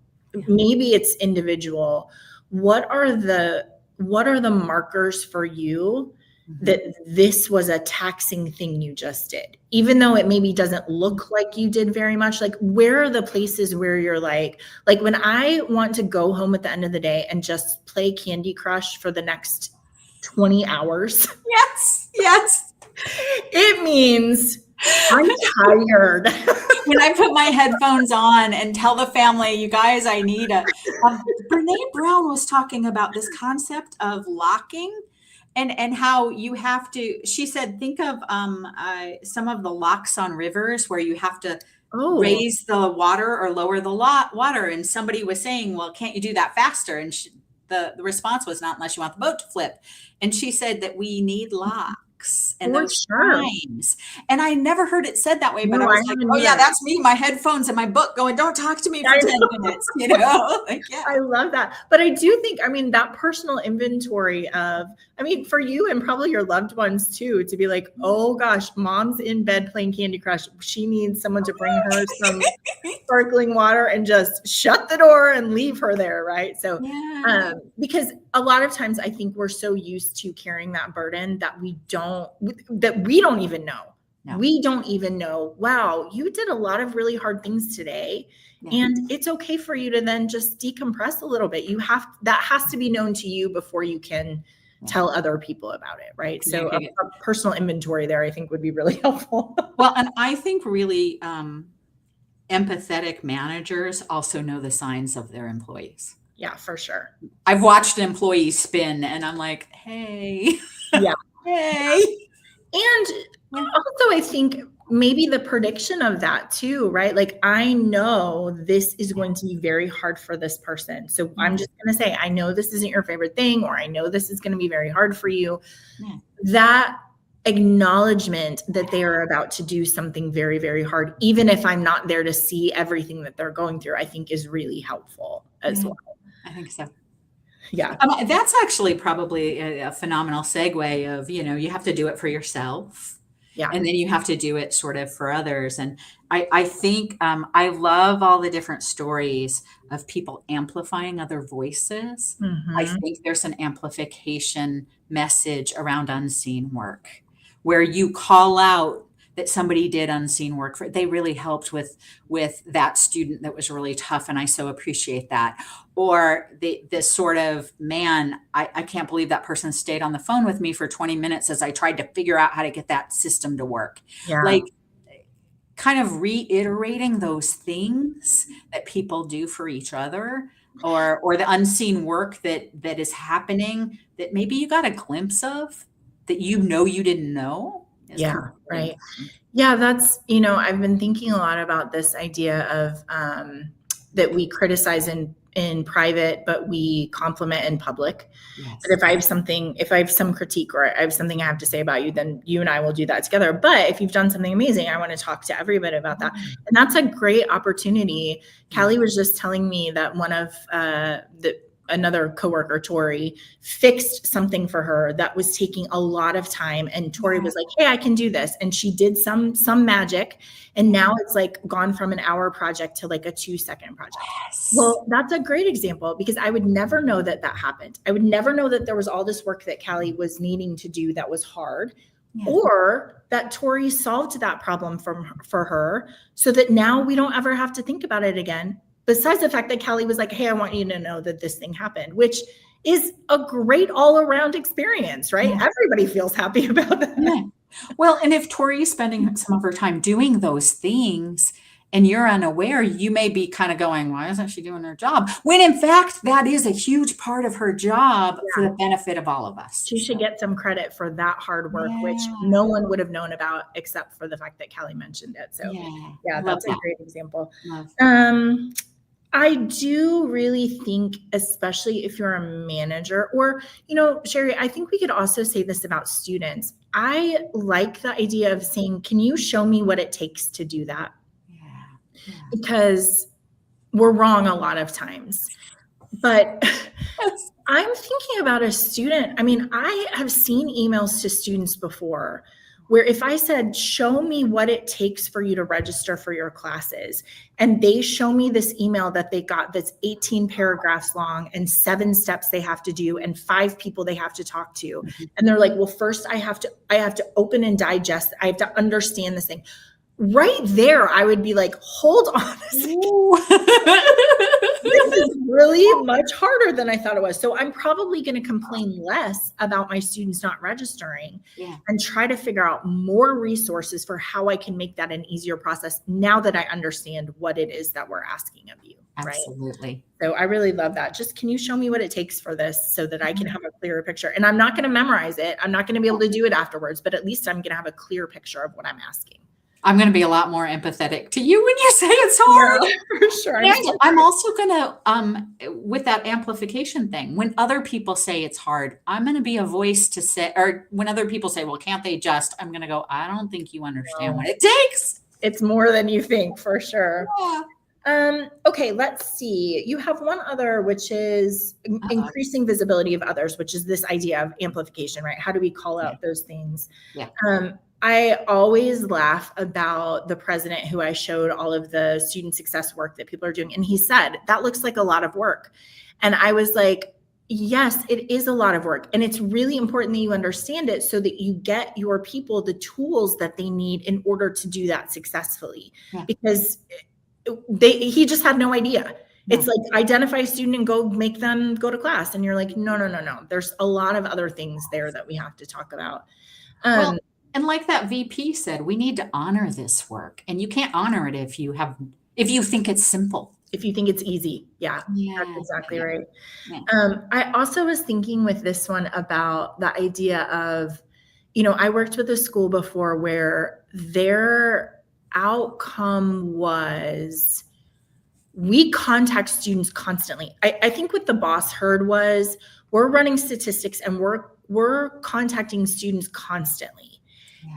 maybe it's individual. What are the markers for you that this was a taxing thing you just did, even though it maybe doesn't look like you did very much? Like, where are the places where you're like when I want to go home at the end of the day and just play Candy Crush for the next 20 hours. Yes. It means I'm tired. When I put my headphones on and tell the family, you guys, I need Brene Brown was talking about this concept of locking. And how you have to, she said, think of some of the locks on rivers where you have to raise the water or lower the water. And somebody was saying, well, can't you do that faster? And the response was, not unless you want the boat to flip. And she said that we need locks and those times. And I never heard it said that way, but I was like, oh yeah, that's me, my headphones and my book going, don't talk to me for 10 minutes, you know? Like, I love that. But I do think, that personal inventory of, for you and probably your loved ones too, to be like, oh gosh, mom's in bed playing Candy Crush. She needs someone to bring her some sparkling water and just shut the door and leave her there, right? So, because a lot of times I think we're so used to carrying that burden that we don't even know. No. We don't even know, wow, you did a lot of really hard things today. And it's okay for you to then just decompress a little bit. That has to be known to you before you can tell other people about it, right? So a personal inventory there, I think, would be really helpful. Well, and I think really empathetic managers also know the signs of their employees. Yeah, for sure. I've watched employees spin and I'm like, hey. Yeah. Hey. And also, I think maybe the prediction of that too, right? Like, I know this is going to be very hard for this person. So I'm just going to say, I know this isn't your favorite thing, or I know this is going to be very hard for you. That acknowledgement that they are about to do something very, very hard, even if I'm not there to see everything that they're going through, I think is really helpful as well. I think so. Yeah. That's actually probably a phenomenal segue of, you have to do it for yourself. Yeah. And then you have to do it sort of for others. And I think I love all the different stories of people amplifying other voices. I think there's an amplification message around unseen work where you call out that somebody did unseen work they really helped with that student that was really tough. And I so appreciate that. Or this sort of, man, I can't believe that person stayed on the phone with me for 20 minutes as I tried to figure out how to get that system to work. Yeah. Like, kind of reiterating those things that people do for each other, or the unseen work that is happening that maybe you got a glimpse of that you didn't know. Yeah, right. Yeah, that's, I've been thinking a lot about this idea of that we criticize in private, but we compliment in public. Yes. But if I have some critique or I have something I have to say about you, then you and I will do that together. But if you've done something amazing, I want to talk to everybody about that. And that's a great opportunity. Callie was just telling me that one of another coworker, Tori, fixed something for her that was taking a lot of time. And Tori was like, hey, I can do this. And she did some magic. And now it's like gone from an hour project to like a 2-second project. Yes. Well, that's a great example because I would never know that that happened. I would never know that there was all this work that Callie was needing to do that was hard, or that Tori solved that problem for her so that now we don't ever have to think about it again. Besides the fact that Callie was like, hey, I want you to know that this thing happened, which is a great all around experience, right? Everybody feels happy about that. Yeah. Well, and if Tori is spending some of her time doing those things and you're unaware, you may be kind of going, why isn't she doing her job? When in fact, that is a huge part of her job for the benefit of all of us. She should get some credit for that hard work, which no one would have known about except for the fact that Callie mentioned it. So that's a great example. I do really think, especially if you're a manager or, Sherry, I think we could also say this about students. I like the idea of saying, can you show me what it takes to do that? Because we're wrong a lot of times. But I'm thinking about a student. I mean, I have seen emails to students before where if I said, show me what it takes for you to register for your classes, and they show me this email that they got that's 18 paragraphs long and 7 steps they have to do and 5 people they have to talk to. And they're like, well, first I have to open and digest. I have to understand this thing. Right there, I would be like, hold on a second. This is really much harder than I thought it was. So I'm probably going to complain less about my students not registering and try to figure out more resources for how I can make that an easier process now that I understand what it is that we're asking of you. Absolutely. Right? So I really love that. Just, can you show me what it takes for this so that I can have a clearer picture? And I'm not going to memorize it. I'm not going to be able to do it afterwards, but at least I'm going to have a clear picture of what I'm asking. I'm going to be a lot more empathetic to you when you say it's hard. Yeah, for sure. And I'm also going to, with that amplification thing, when other people say it's hard, I'm going to be a voice to say, or when other people say, well, can't they just, I'm going to go, I don't think you understand what it takes. It's more than you think, for sure. Okay, let's see. You have one other, which is increasing visibility of others, which is this idea of amplification, right? How do we call out those things? I always laugh about the president who I showed all of the student success work that people are doing. And he said, that looks like a lot of work. And I was like, yes, it is a lot of work. And it's really important that you understand it so that you get your people the tools that they need in order to do that successfully. Because he just had no idea. It's like, identify a student and go make them go to class. And you're like, no. There's a lot of other things there that we have to talk about. And like that VP said, we need to honor this work. And you can't honor it if you think it's simple. If you think it's easy. That's exactly right. I also was thinking with this one about the idea of, I worked with a school before where their outcome was, we contact students constantly. I think what the boss heard was, we're running statistics and we're contacting students constantly.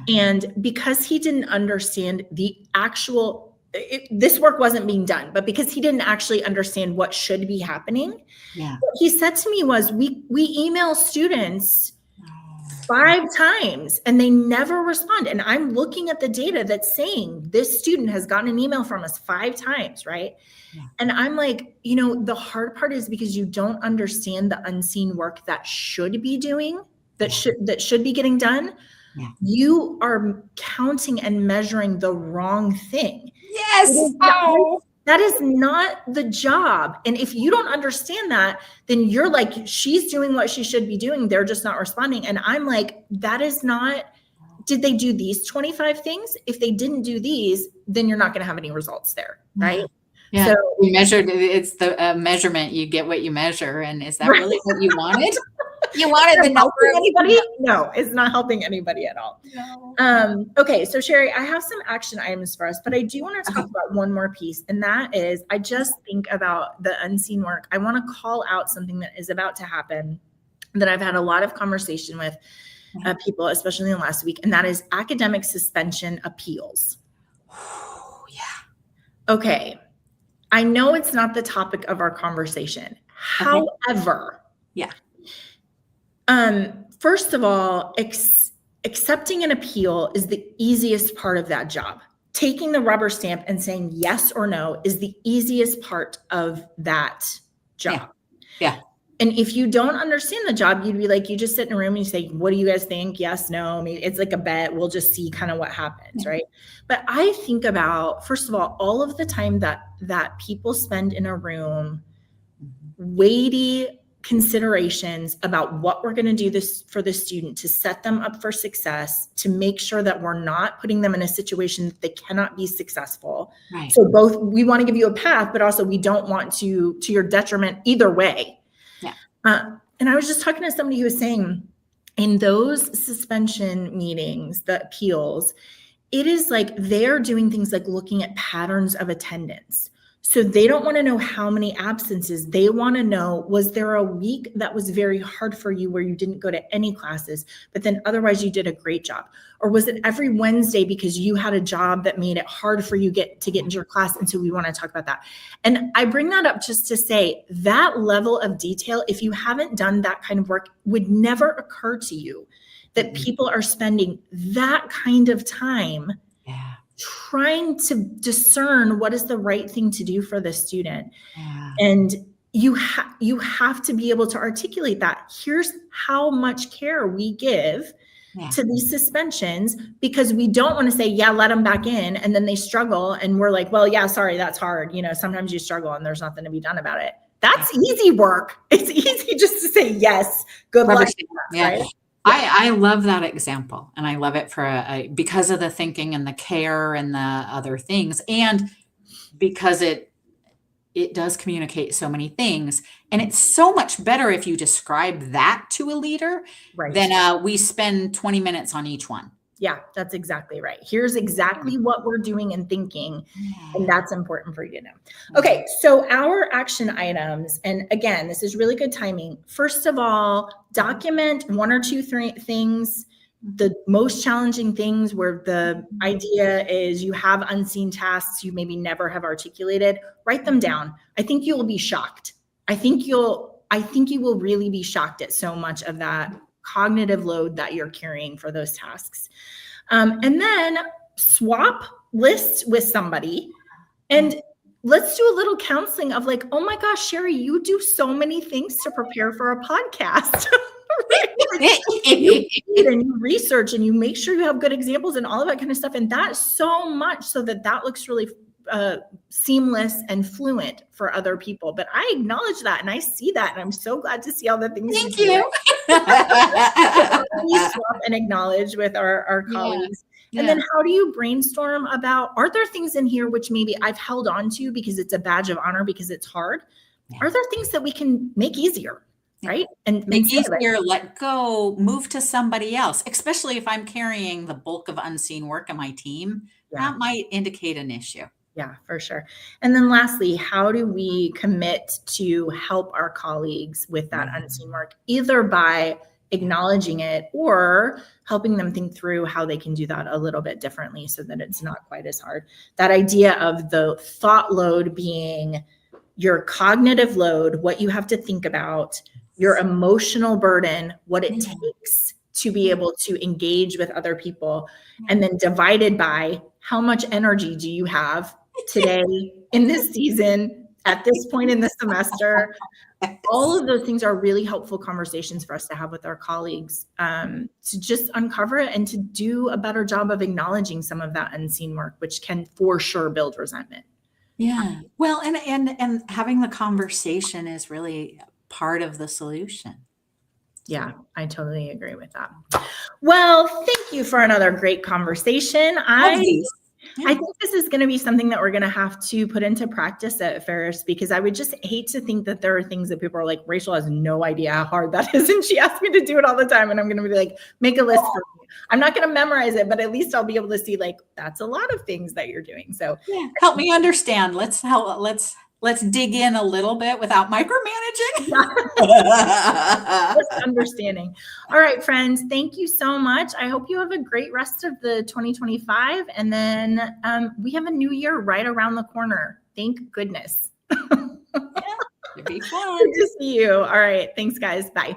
And because he didn't understand the actual, this work wasn't being done, but because he didn't actually understand what should be happening, what he said to me was, we email students 5 times and they never respond. And I'm looking at the data that's saying this student has gotten an email from us 5 times, right? And I'm like, the hard part is because you don't understand the unseen work that should be doing, that should be getting done. You are counting and measuring the wrong thing. That is not the job. And if you don't understand that, then you're like, she's doing what she should be doing. They're just not responding. And I'm like, that is not, did they do these 25 things? If they didn't do these, then you're not going to have any results there. Right. So we measured, it's the measurement, you get what you measure. And is that really what you wanted? You wanted the number of anybody? No, it's not helping anybody at all. Okay, so Sherry, I have some action items for us, but I do want to talk about one more piece, and that is, I just think about the unseen work. I want to call out something that is about to happen that I've had a lot of conversation with people, especially in the last week, and that is academic suspension appeals. Okay, I know it's not the topic of our conversation. However, Yeah. First of all, accepting an appeal is the easiest part of that job. Taking the rubber stamp and saying yes or no is the easiest part of that job. Yeah. And if you don't understand the job, you'd be like, you just sit in a room and you say, what do you guys think? Yes, no. I mean, it's like a bet. We'll just see kind of what happens, right? But I think about, first of all of the time that people spend in a room, weighty considerations about what we're going to do this for the student to set them up for success, to make sure that we're not putting them in a situation that they cannot be successful. Right. So both, we want to give you a path, but also we don't want to your detriment either way. Yeah. And I was just talking to somebody who was saying in those suspension meetings, the appeals, it is like they're doing things like looking at patterns of attendance. So they don't want to know how many absences. They want to know, was there a week that was very hard for you where you didn't go to any classes, but then otherwise you did a great job? Or was it every Wednesday because you had a job that made it hard for you to get into your class? And so we want to talk about that. And I bring that up just to say that level of detail, if you haven't done that kind of work, would never occur to you that people are spending that kind of time trying to discern what is the right thing to do for the student. And you have to be able to articulate that. Here's how much care we give to these suspensions, because we don't want to say, yeah, let them back in. And then they struggle. And we're like, well, yeah, sorry, that's hard. You know, sometimes you struggle and there's nothing to be done about it. That's easy work. It's easy just to say, yes, good luck. Right? I love that example, and I love it for because of the thinking and the care and the other things, and because it does communicate so many things, and it's so much better if you describe that to a leader than we spend 20 minutes on each one. Yeah, that's exactly right. Here's exactly what we're doing and thinking, and that's important for you to know. Okay, so our action items, and again, this is really good timing. First of all, document 1 or 2 things, the most challenging things where the idea is you have unseen tasks you maybe never have articulated. Write them down. I think you will be shocked. I think you will really be shocked at so much of that cognitive load that you're carrying for those tasks. And then swap lists with somebody and let's do a little counseling of like, oh my gosh, Sherry, you do so many things to prepare for a podcast. And you research and you make sure you have good examples and all of that kind of stuff. And that's so much so that looks really seamless and fluent for other people. But I acknowledge that and I see that. And I'm so glad to see all the things. Thank you. We swap and acknowledge with our colleagues. And then how do you brainstorm about, are there things in here which maybe I've held on to because it's a badge of honor because it's hard? Are there things that we can make easier? Right? And make easier, let go, move to somebody else, especially if I'm carrying the bulk of unseen work in my team, that might indicate an issue. Yeah, for sure. And then lastly, how do we commit to help our colleagues with that unseen work, either by acknowledging it or helping them think through how they can do that a little bit differently so that it's not quite as hard. That idea of the thought load being your cognitive load, what you have to think about, your emotional burden, what it takes to be able to engage with other people, and then divided by how much energy do you have today in this season, at this point in the semester. All of those things are really helpful conversations for us to have with our colleagues, to just uncover it and to do a better job of acknowledging some of that unseen work, which can for sure build resentment. Yeah. Well, and having the conversation is really part of the solution. Yeah, I totally agree with that. Well, thank you for another great conversation. I think this is going to be something that we're going to have to put into practice at Ferris, because I would just hate to think that there are things that people are like, Rachel has no idea how hard that is. And she asks me to do it all the time. And I'm going to be like, make a list for me. I'm not going to memorize it, but at least I'll be able to see like, that's a lot of things that you're doing. So help me understand. Let's dig in a little bit without micromanaging. Just understanding. All right, friends, thank you so much. I hope you have a great rest of the 2025. And then we have a new year right around the corner. Thank goodness. You're be fun. Good to see you. All right. Thanks, guys. Bye.